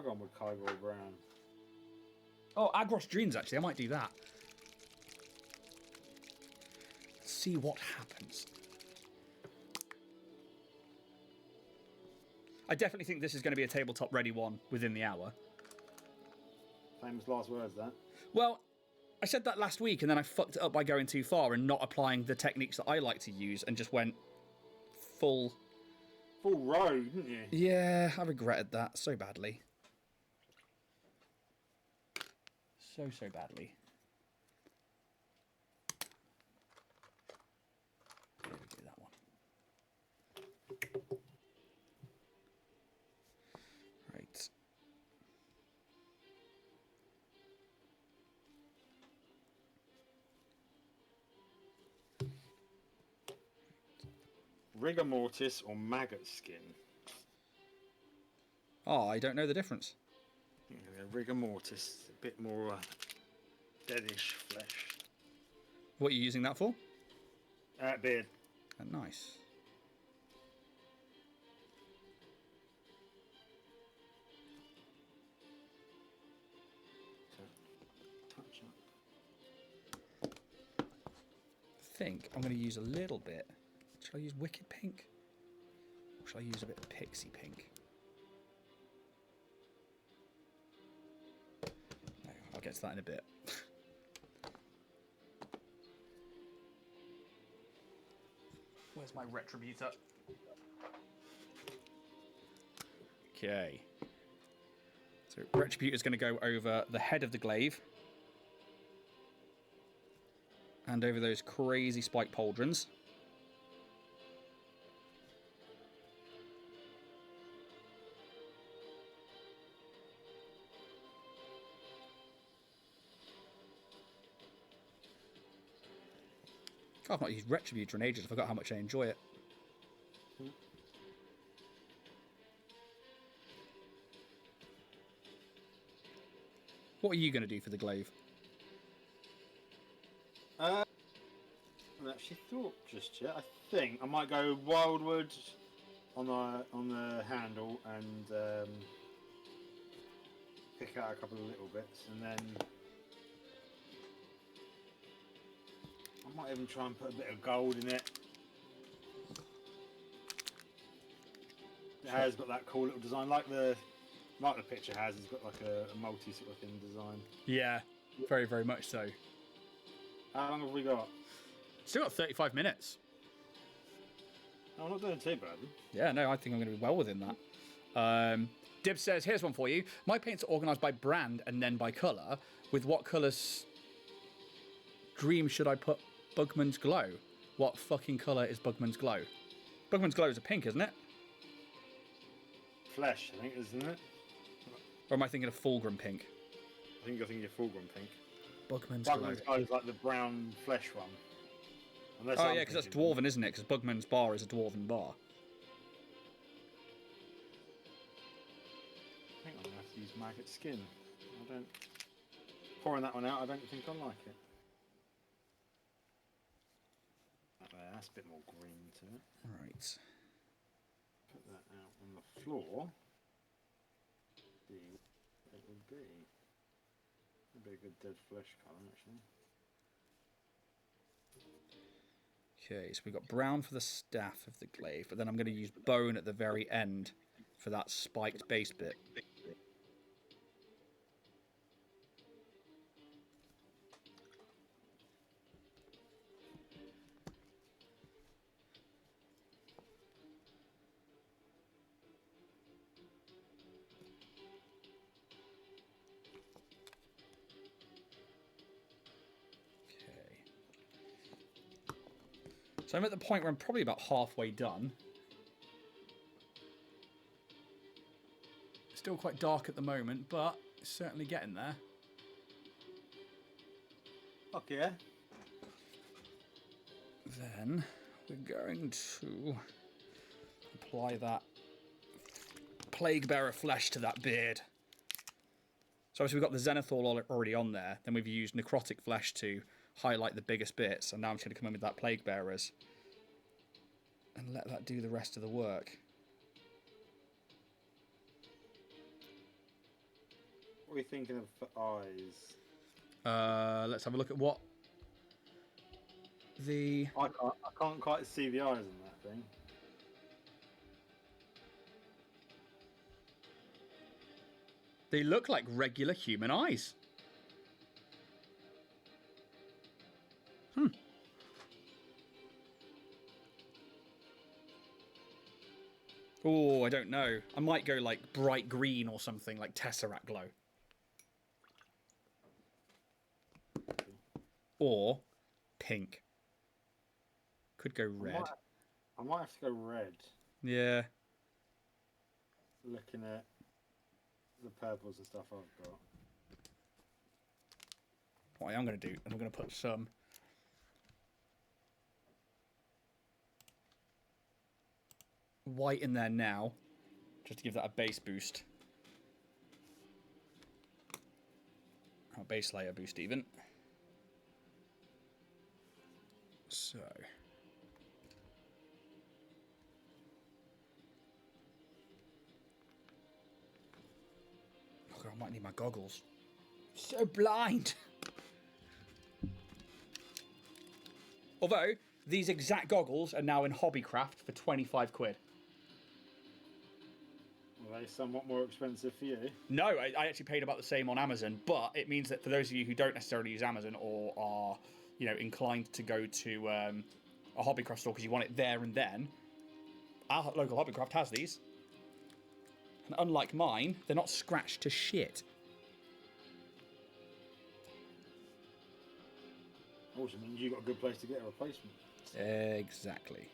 I've gone with Kygor Brown. Oh, Agros Dreams, actually. I might do that. See what happens. I definitely think this is going to be a tabletop ready one within the hour. Famous last words, that. Well, I said that last week, and then I fucked it up by going too far and not applying the techniques that I like to use and just went full road, didn't you? Yeah, I regretted that so badly. So badly. There we do that one. Right. Rigor mortis or maggot skin? Oh, I don't know the difference. Rigor mortis, a bit more deadish flesh. What are you using that for? Beard. Oh, nice. Touch up. I think I'm going to use a little bit. Shall I use Wicked Pink? Or shall I use a bit of Pixie Pink? No, I'll get to that in a bit. Where's my Retributor? Okay. So Retributor's going to go over the head of the glaive. And over those crazy spike pauldrons. God, I've not used Retributor in ages. I forgot how much I enjoy it. What are you going to do for the glaive? I haven't actually thought just yet. I think I might go Wildwood on the handle and pick out a couple of little bits, and then I might even try and put a bit of gold in it. It has got that cool little design, like the picture has. It's got like a multi sort of thing design. Yeah, very, very much so. How long have we got? Still got 35 minutes. Oh, I'm not doing too bad. Yeah, no, I think I'm going to be well within that. Dib says, here's one for you. My paints are organised by brand and then by colour. With what colours dream should I put Bugman's Glow? What fucking colour is Bugman's Glow? Bugman's Glow is a pink, isn't it? Flesh, I think, isn't it? Or am I thinking of Fulgrim pink? I think you're thinking of Fulgrim pink. Bugman's Glow. Bugman's Glow is like the brown flesh one. Unless Oh, I'm yeah, because that's thinking- Dwarven, isn't it? Because Bugman's Bar is a Dwarven bar. I think I'm going to have to use maggot skin. I don't... Pouring that one out, I don't think I like it. That there, that's a bit more green to it. Right. Put that out on the floor. See what it would be. It'd be a good dead flesh colour, actually. Okay, so we've got brown for the staff of the glaive, but then I'm going to use bone at the very end for that spiked base bit. So I'm at the point where I'm probably about halfway done. Still quite dark at the moment, but it's certainly getting there. Fuck yeah. Then we're going to apply that Plague Bearer flesh to that beard. So obviously we've got the Zenithal already on there. Then we've used Necrotic flesh to highlight the biggest bits, and now I'm just going to come in with that Plague Bearers and let that do the rest of the work. are we thinking of for eyes? Let's have a look at what the... I can't quite see the eyes in that thing. They look like regular human eyes. Oh, I don't know. I might go like bright green or something, like Tesseract glow. Or pink. Could go red. I might have to go red. Yeah. Looking at the purples and stuff I've got. What I am going to do, and I'm going to put some... white in there now, just to give that a base boost. Or base layer boost even. So... oh, God, I might need my goggles. So blind! Although, these exact goggles are now in Hobbycraft for 25 quid. Are they somewhat more expensive for you? No, I actually paid about the same on Amazon, but it means that for those of you who don't necessarily use Amazon or are, you know, inclined to go to a Hobbycraft store because you want it there and then, our local Hobbycraft has these. And unlike mine, they're not scratched to shit. Also means you got a good place to get a replacement. Exactly.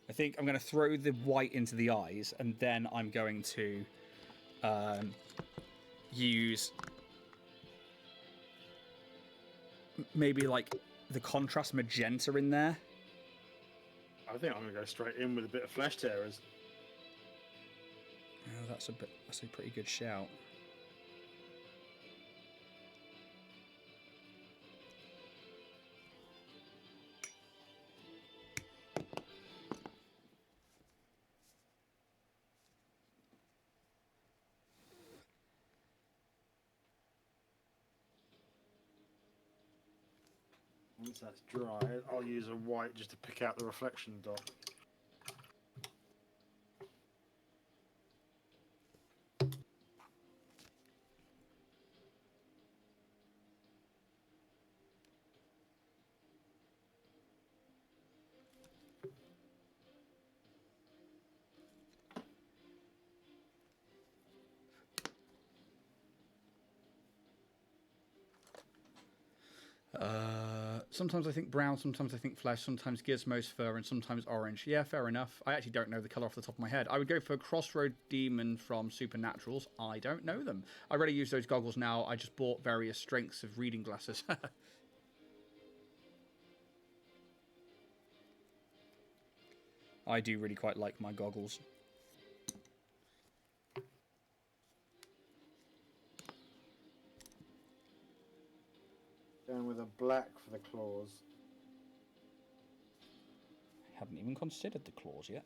I think I'm going to throw the white into the eyes, and then I'm going to use maybe like the contrast magenta in there. I think I'm going to go straight in with a bit of flesh tearers. Oh, that's a pretty good shout. Once that's dry, I'll use a white just to pick out the reflection dot. Sometimes I think brown, sometimes I think flesh, sometimes Gizmo's fur, and sometimes orange. Yeah, fair enough. I actually don't know the colour off the top of my head. I would go for Crossroad Demon from Supernaturals. I don't know them. I already use those goggles now. I just bought various strengths of reading glasses. I do really quite like my goggles. Going with a black for the claws. Haven't even considered the claws yet.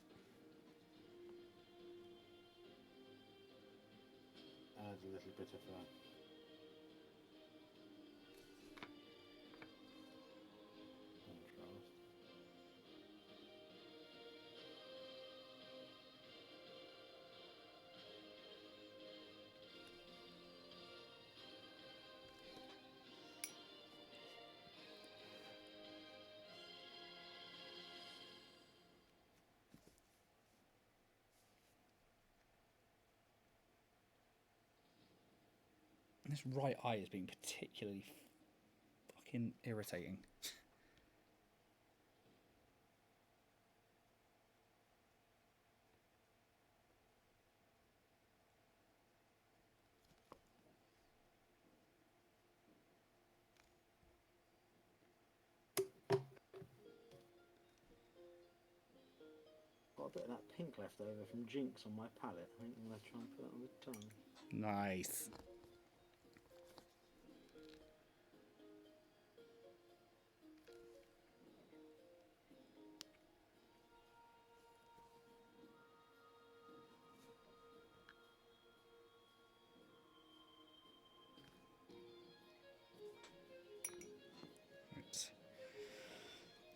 Add a little bit of contrast. This right eye is being particularly fucking irritating. Got a bit of that pink left over from Jinx on my palette. I think I'm going to try and put it on the tongue. Nice. Right.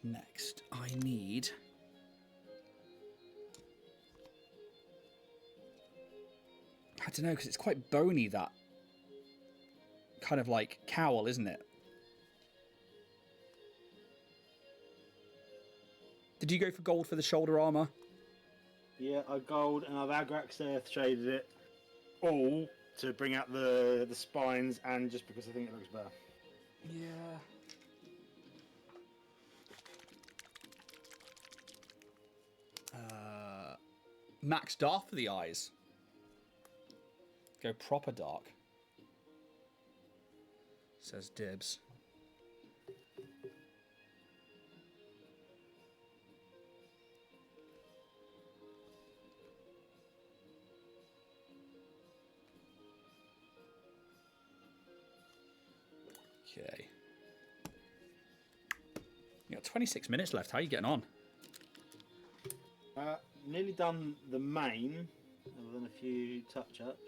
Next, I need... I don't know, because it's quite bony, that kind of like cowl, isn't it? Did you go for gold for the shoulder armor? Yeah, I gold and I've Agrax Earth shaded it all to bring out the spines and just because I think it looks better. Yeah. Max dark for the eyes. Go proper dark. Says Dibs. Okay. You got 26 minutes left. How are you getting on? Nearly done the main, other than a few touch-ups.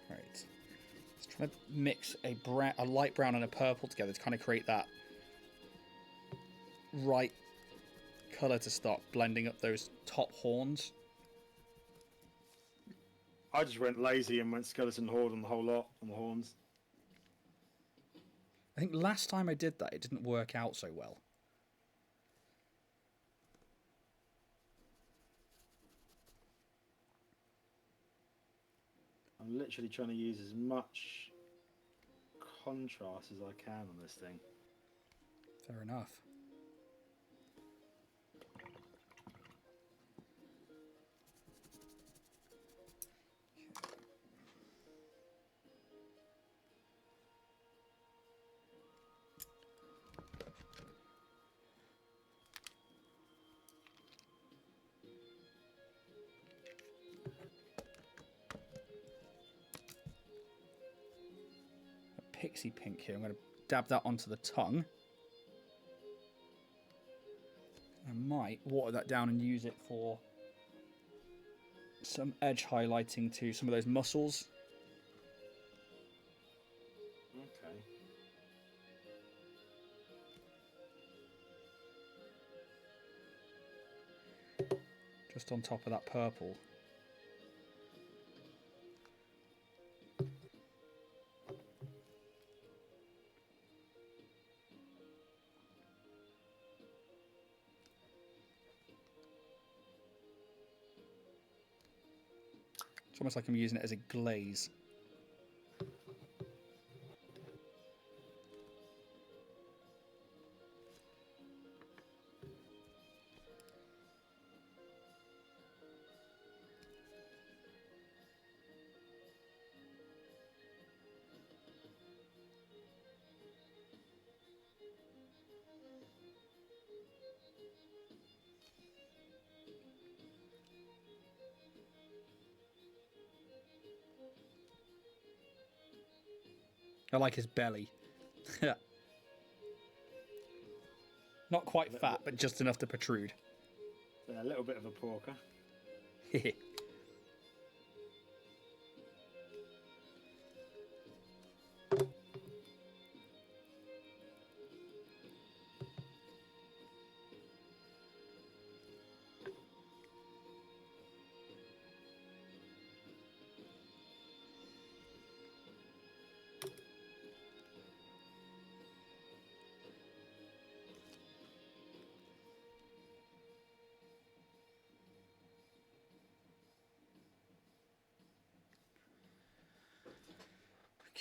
Right. Just trying to mix a light brown and a purple together to kind of create that right colour to start blending up those top horns. I just went lazy and went skeleton horde on the whole lot, on the horns. I think last time I did that, it didn't work out so well. I'm literally trying to use as much contrast as I can on this thing. Fair enough. Pixie pink here. I'm going to dab that onto the tongue. I might water that down and use it for some edge highlighting to some of those muscles. Okay. Just on top of that purple. It's almost like I'm using it as a glaze. I like his belly. Not quite fat, but just enough to protrude. A little bit of a porker.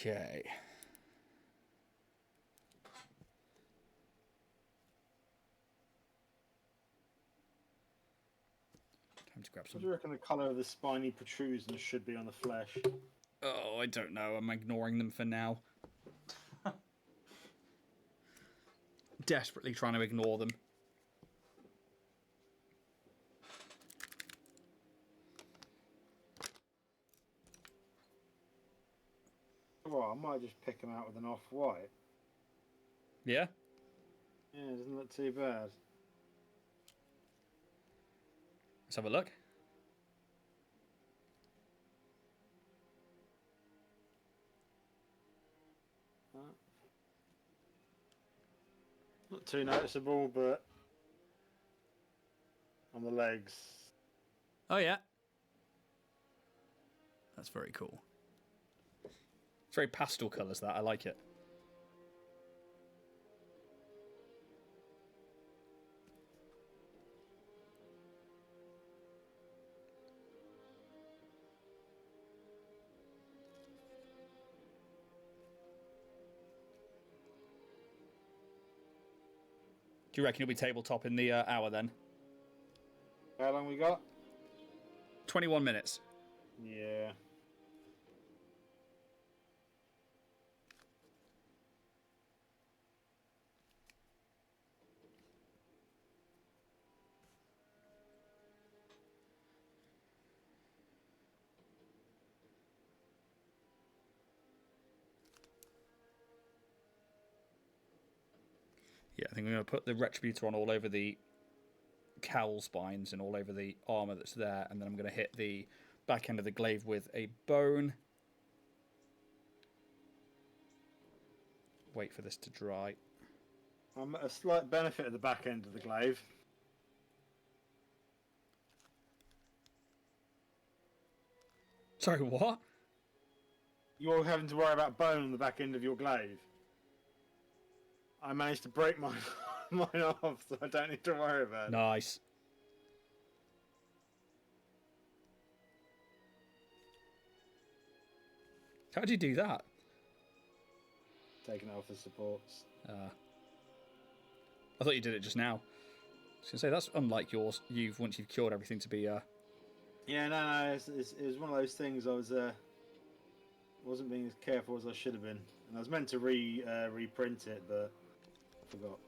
Okay. Time to grab What some. do you reckon the colour of the spiny protrusions should be on the flesh? Oh, I don't know. I'm ignoring them for now. Desperately trying to ignore them. Well, I might just pick them out with an off-white. Yeah? Yeah, it doesn't look too bad. Let's have a look. Not too noticeable, but on the legs. Oh, yeah. That's very cool. It's very pastel colours, that. I like it. Do you reckon it'll be tabletop in the hour then? How long we got? 21 minutes. Yeah. Yeah, I think I'm going to put the Retributor on all over the cowl spines and all over the armour that's there, and then I'm going to hit the back end of the glaive with a bone. Wait for this to dry. I'm at a slight benefit at the back end of the glaive. Sorry, what? You're having to worry about bone on the back end of your glaive. I managed to break mine, mine off, so I don't need to worry about it. Nice. How'd you do that? Taking it off the supports. I thought you did it just now. I was going to say, that's unlike yours. Once you've cured everything to be... Yeah, no, it was one of those things. I wasn't being as careful as I should have been, and I was meant to reprint it, but I forgot.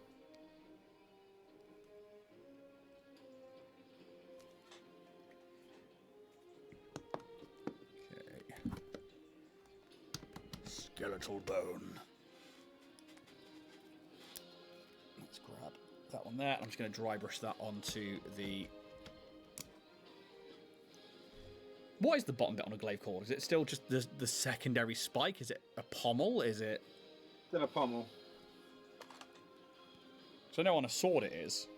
Okay. Skeletal bone. Let's grab that one there. I'm just going to dry brush that onto the... What is the bottom bit on a glaive called? Is it still just the secondary spike? Is it a pommel? Is it... Still a pommel. So I know on a sword it is.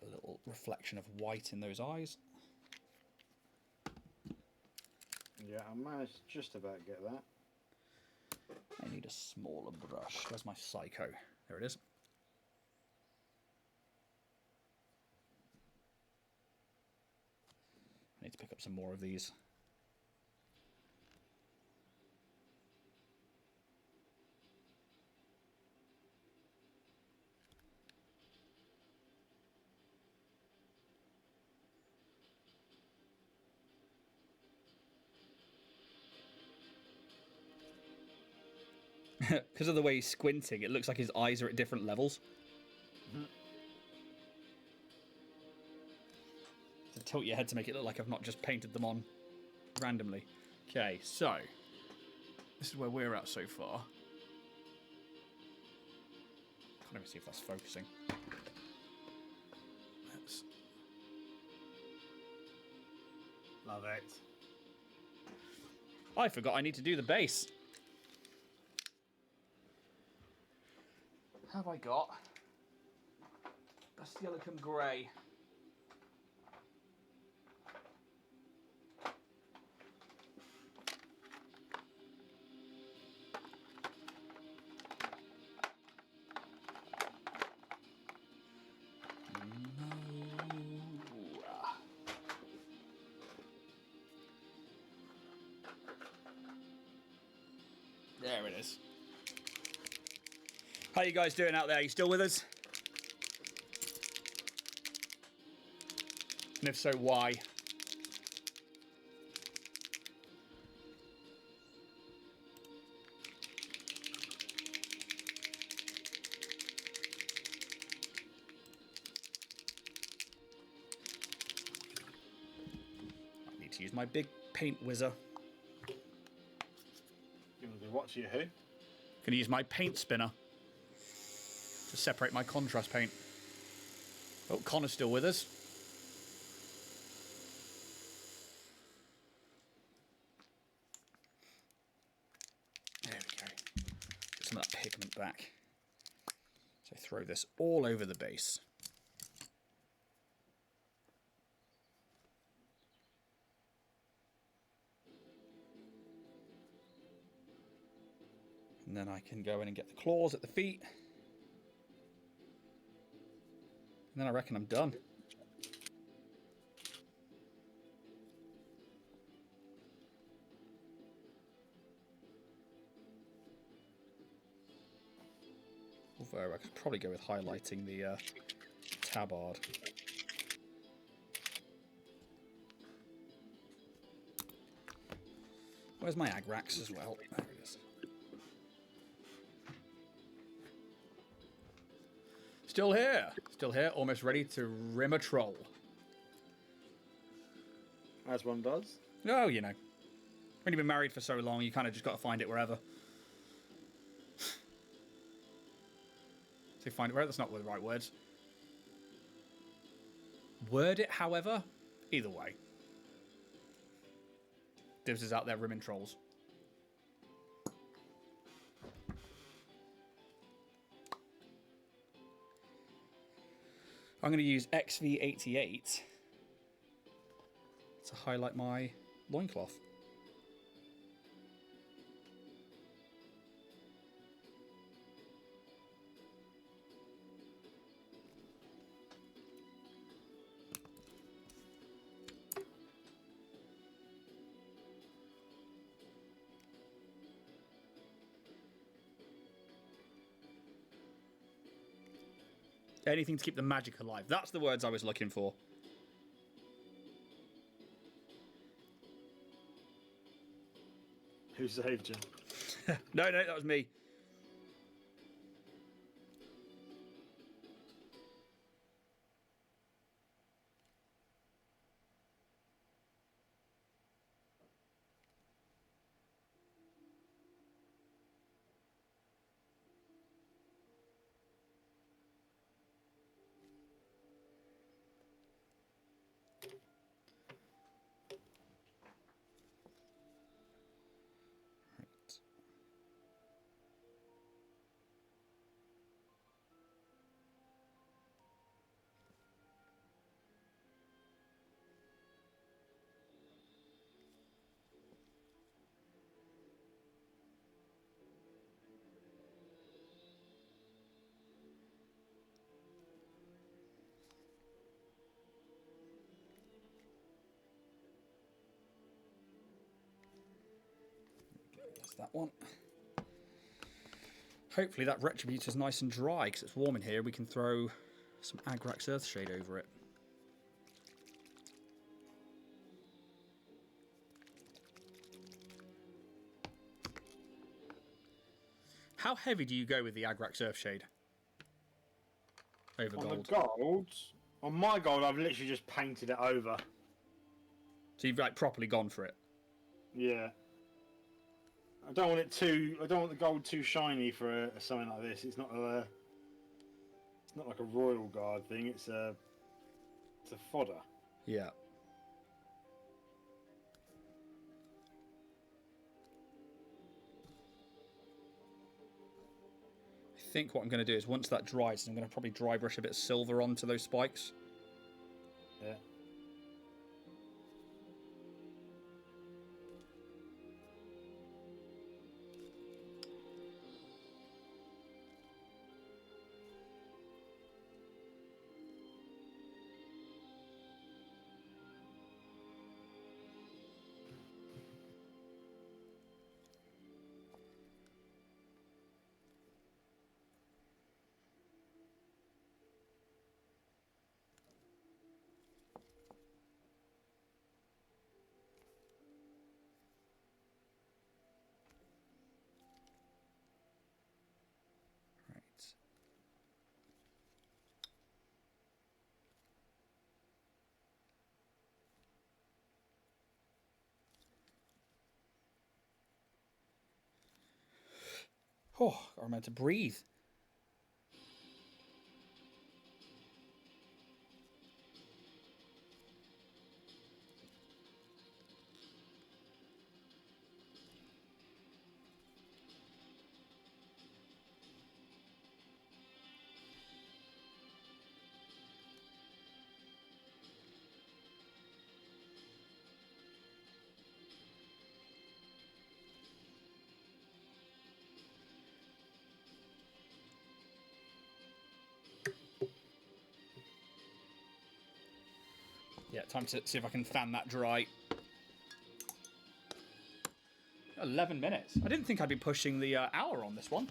A little reflection of white in those eyes. Yeah, I managed to just about get that. I need a smaller brush. Where's my Psycho? There it is. I need to pick up some more of these. Because of the way he's squinting, it looks like his eyes are at different levels. Mm-hmm. So tilt your head to make it look like I've not just painted them on randomly. Okay, so this is where we're at so far. Can't even see if that's focusing. Let's... Love it. I forgot I need to do the base. Have I got Basilikum Grey? There it is. How you guys doing out there? You still with us? And if so, why? I need to use my big paint whizzer. What's you who? Gonna use my paint spinner to separate my contrast paint. Oh, Connor's still with us. There we go. Get some of that pigment back. So throw this all over the base. And then I can go in and get the claws at the feet. And then I reckon I'm done. Although I could probably go with highlighting the tabard. Where's my Agrax as well? There it is. Still here, almost ready to rim a troll. As one does. Oh, you know. When you've been married for so long, you kind of just got to find it wherever. So find it wherever, that's not the right words. Word it, however. Either way. Divs is out there rimming trolls. I'm going to use XV88 to highlight my loincloth. Anything to keep the magic alive. That's the words I was looking for. Who saved you? No, that was me. That's that one. Hopefully that Retributor's nice and dry because it's warm in here. We can throw some Agrax Earthshade over it. How heavy do you go with the Agrax Earthshade? Over gold. On the gold, on my gold, I've literally just painted it over. So you've like properly gone for it. Yeah. I don't want it too. I don't want the gold too shiny for something like this. It's not a. It's not like a royal guard thing. It's a. It's a fodder. Yeah. think what I'm going to do is once that dries, I'm going to probably dry brush a bit of silver onto those spikes. Yeah. Right. Oh, I remember to breathe. Yeah, time to see if I can fan that dry. 11 minutes. I didn't think I'd be pushing the hour on this one.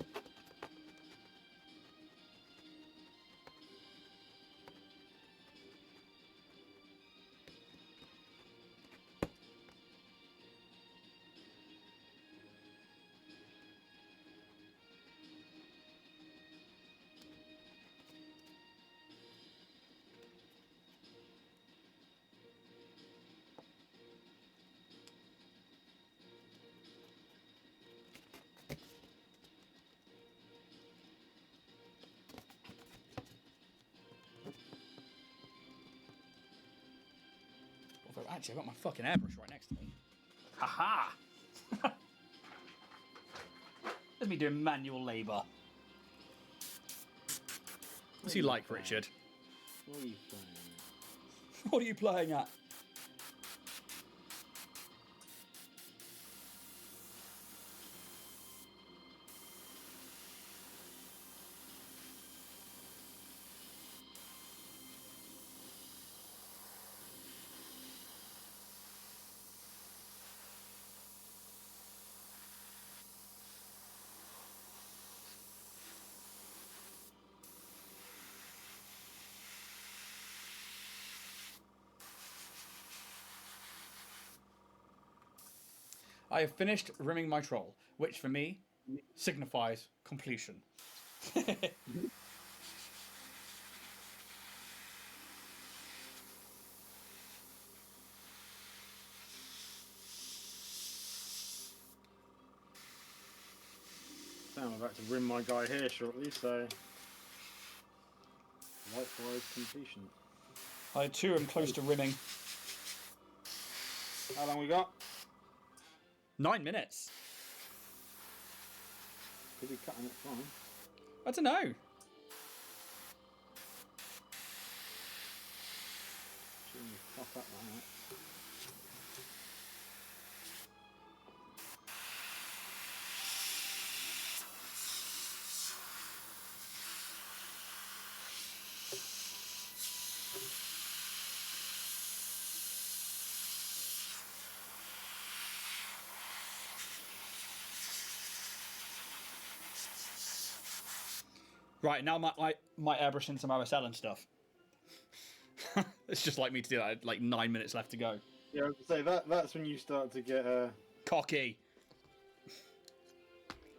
Although, actually, I've got my fucking airbrush right next to me. Ha-ha! There's me doing manual labour. What's he like, Richard? What are you playing? What are you playing at? I have finished rimming my troll, which for me signifies completion. I'm about to rim my guy here shortly, so likewise completion. I too am close to rimming. How long we got? 9 minutes. Could be cutting it fine. I don't know. Shouldn't fuck up like that. Right, now my airbrush into my OSL and stuff. It's just like me to do that. Like 9 minutes left to go. Yeah, I was gonna say that's when you start to get Cocky.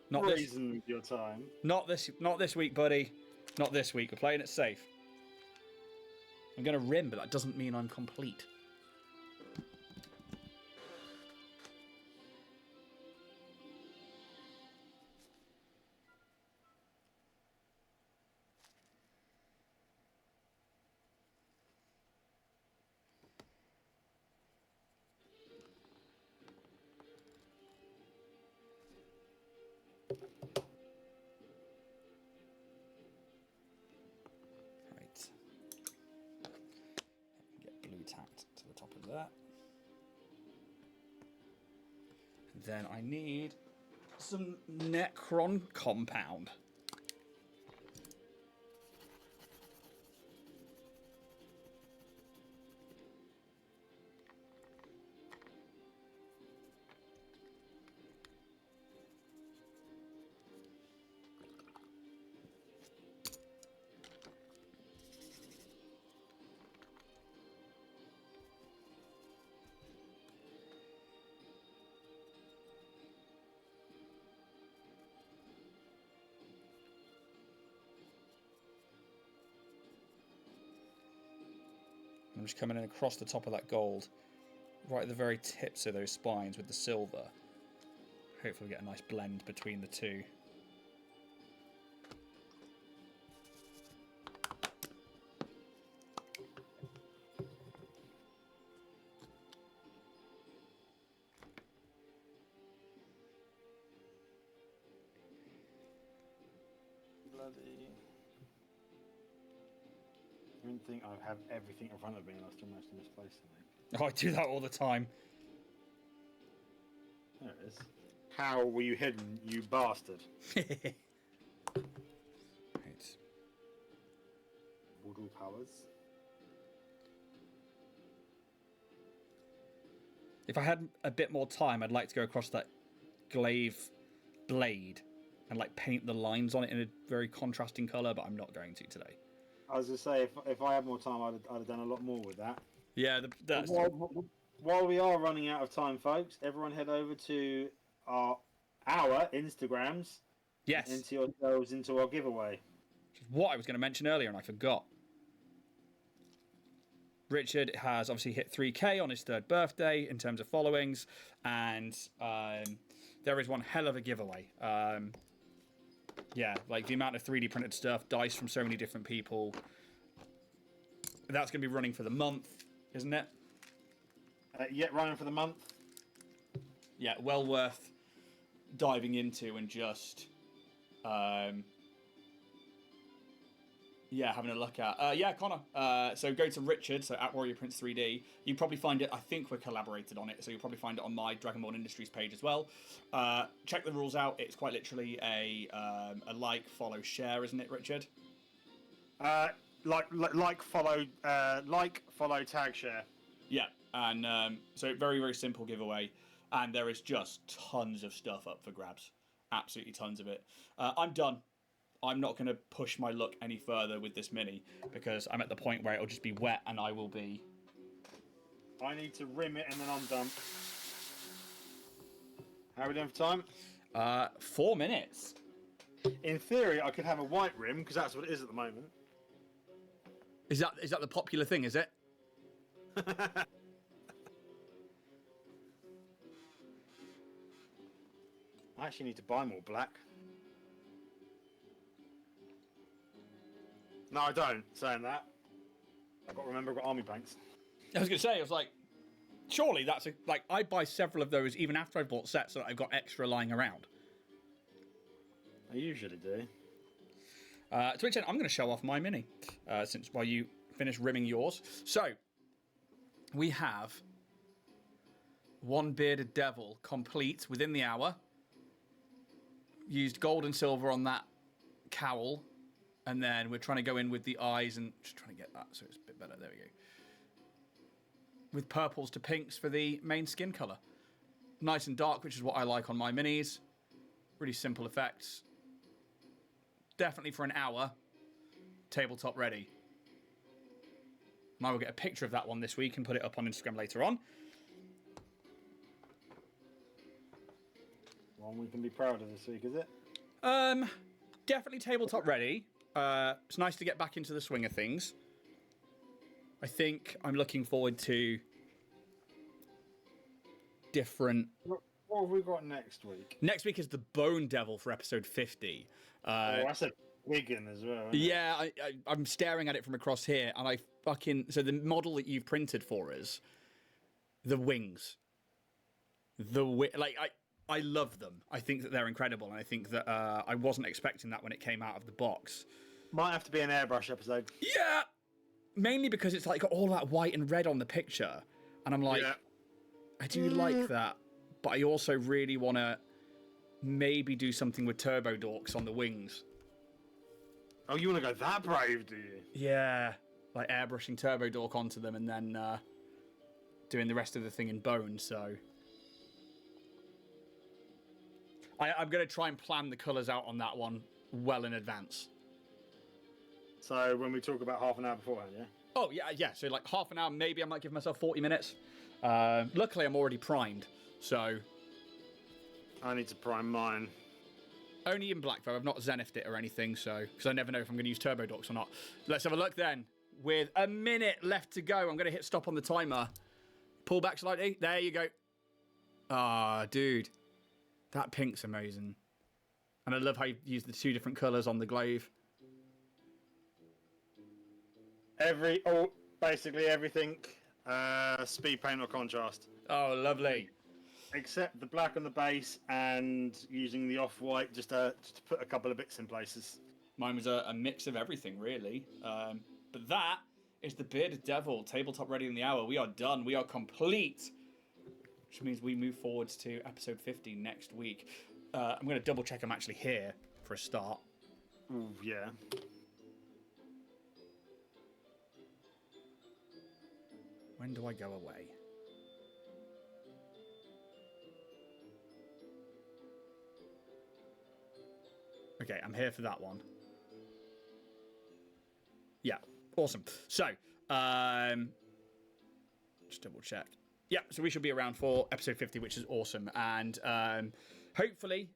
Not this. brazen with your time. Not this week, buddy. Not this week. We're playing it safe. I'm gonna rim, but that doesn't mean I'm complete. then I need some Necron compound. I'm just coming in across the top of that gold, right at the very tips of those spines with the silver. Hopefully we get a nice blend between the two. Bloody. I didn't think I have everything in front of me and I still managed to misplace something. Oh, I do that all the time. There it is. How were you hidden, you bastard? Right. Voodoo powers. If I had a bit more time, I'd like to go across that glaive blade and like paint the lines on it in a very contrasting colour, but I'm not going to today. I was going to say, if I had more time, I'd have done a lot more with that. Yeah, that's... While we are running out of time, folks, everyone head over to our Instagrams. Yes. Enter yourselves into our giveaway. What I was going to mention earlier and I forgot. Richard has obviously hit 3K on his 3rd birthday in terms of followings, and there is one hell of a giveaway. Yeah, like the amount of 3D printed stuff, dice from so many different people. That's going to be running for the month, isn't it? Yeah, running for the month. Yeah, well worth diving into and just, yeah, having a look at. Yeah, Connor. So go to Richard, so at Warrior Prince 3D. You probably find it. I think we're collaborated on it, so you'll probably find it on my Dragonborn Industries page as well. Check the rules out. It's quite literally a like, follow, share, isn't it, Richard? Like, follow, tag, share. Yeah, and so very, very simple giveaway. And there is just tons of stuff up for grabs. Absolutely tons of it. I'm done. I'm not going to push my luck any further with this mini because I'm at the point where it'll just be wet and I will be... I need to rim it and then I'm done. How are we doing for time? 4 minutes. In theory, I could have a white rim because that's what it is at the moment. Is that the popular thing, is it? I actually need to buy more black. No, I don't. Saying that, I've got to remember I've got army paints. I was going to say, I was like, surely that's like, I buy several of those even after I've bought sets so that I've got extra lying around. I usually do. To which end, I'm going to show off my mini, while you finish rimming yours. So, we have one Bearded Devil complete within the hour. Used gold and silver on that cowl. And then we're trying to go in with the eyes and just trying to get that so it's a bit better. There we go. With purples to pinks for the main skin colour. Nice and dark, which is what I like on my minis. Really simple effects. Definitely for an hour. Tabletop ready. And I will get a picture of that one this week and put it up on Instagram later on. One we can be proud of this week, is it? Definitely tabletop ready. It's nice to get back into the swing of things. I think I'm looking forward to different... What have we got next week? Next week is the Bone Devil for episode 50. That's a big one as well. Yeah, I'm staring at it from across here, and I fucking... So the model that you've printed for us, the wings. I love them. I think that they're incredible, and I think that I wasn't expecting that when it came out of the box. Might have to be an airbrush episode. Yeah! Mainly because it's like got all that white and red on the picture, and I'm like, yeah. I do like that, but I also really want to maybe do something with turbo dorks on the wings. Oh, you want to go that brave, do you? Yeah, like airbrushing turbo dork onto them and then doing the rest of the thing in bone. So I'm going to try and plan the colours out on that one well in advance. So when we talk about half an hour beforehand, yeah? Oh, yeah. So like half an hour, maybe I might give myself 40 minutes. Luckily, I'm already primed, so... I need to prime mine. Only in black, though. I've not zenithed it or anything, so... Because I never know if I'm going to use turbo dorks or not. Let's have a look then. With a minute left to go, I'm going to hit stop on the timer. Pull back slightly. There you go. Ah, dude. That pink's amazing. And I love how you use the 2 different colours on the glaive. Basically everything, speed paint or contrast. Oh, lovely. Except the black on the base and using the off-white just to put a couple of bits in places. Mine was a mix of everything, really. But that is the Bearded Devil, tabletop ready in the hour. We are done. We are complete. Which means we move forwards to episode 50 next week. I'm going to double check I'm actually here for a start. Ooh, yeah. When do I go away? Okay, I'm here for that one. Yeah, awesome. So, just double check. Yeah, so we should be around for episode 50, which is awesome. And hopefully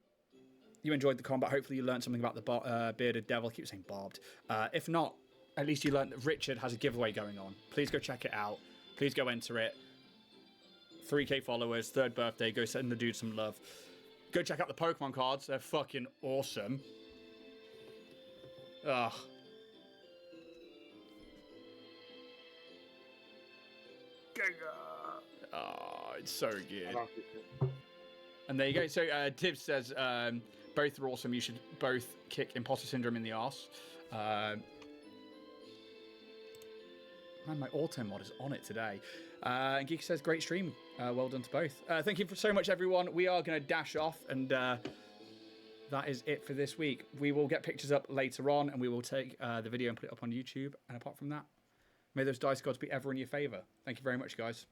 you enjoyed the combat. Hopefully you learned something about the Bearded Devil. I keep saying barbed. If not, at least you learned that Richard has a giveaway going on. Please go check it out. Please go enter it. 3K followers, 3rd birthday. Go send the dude some love. Go check out the Pokemon cards. They're fucking awesome. Ugh. Oh, it's so good. And there you go. So Tibbs says both are awesome. You should both kick Imposter Syndrome in the arse. Man, my auto mod is on it today. And Geek says, great stream. Well done to both. Thank you so much, everyone. We are going to dash off, and that is it for this week. We will get pictures up later on, and we will take the video and put it up on YouTube. And apart from that, may those dice gods be ever in your favour. Thank you very much, guys.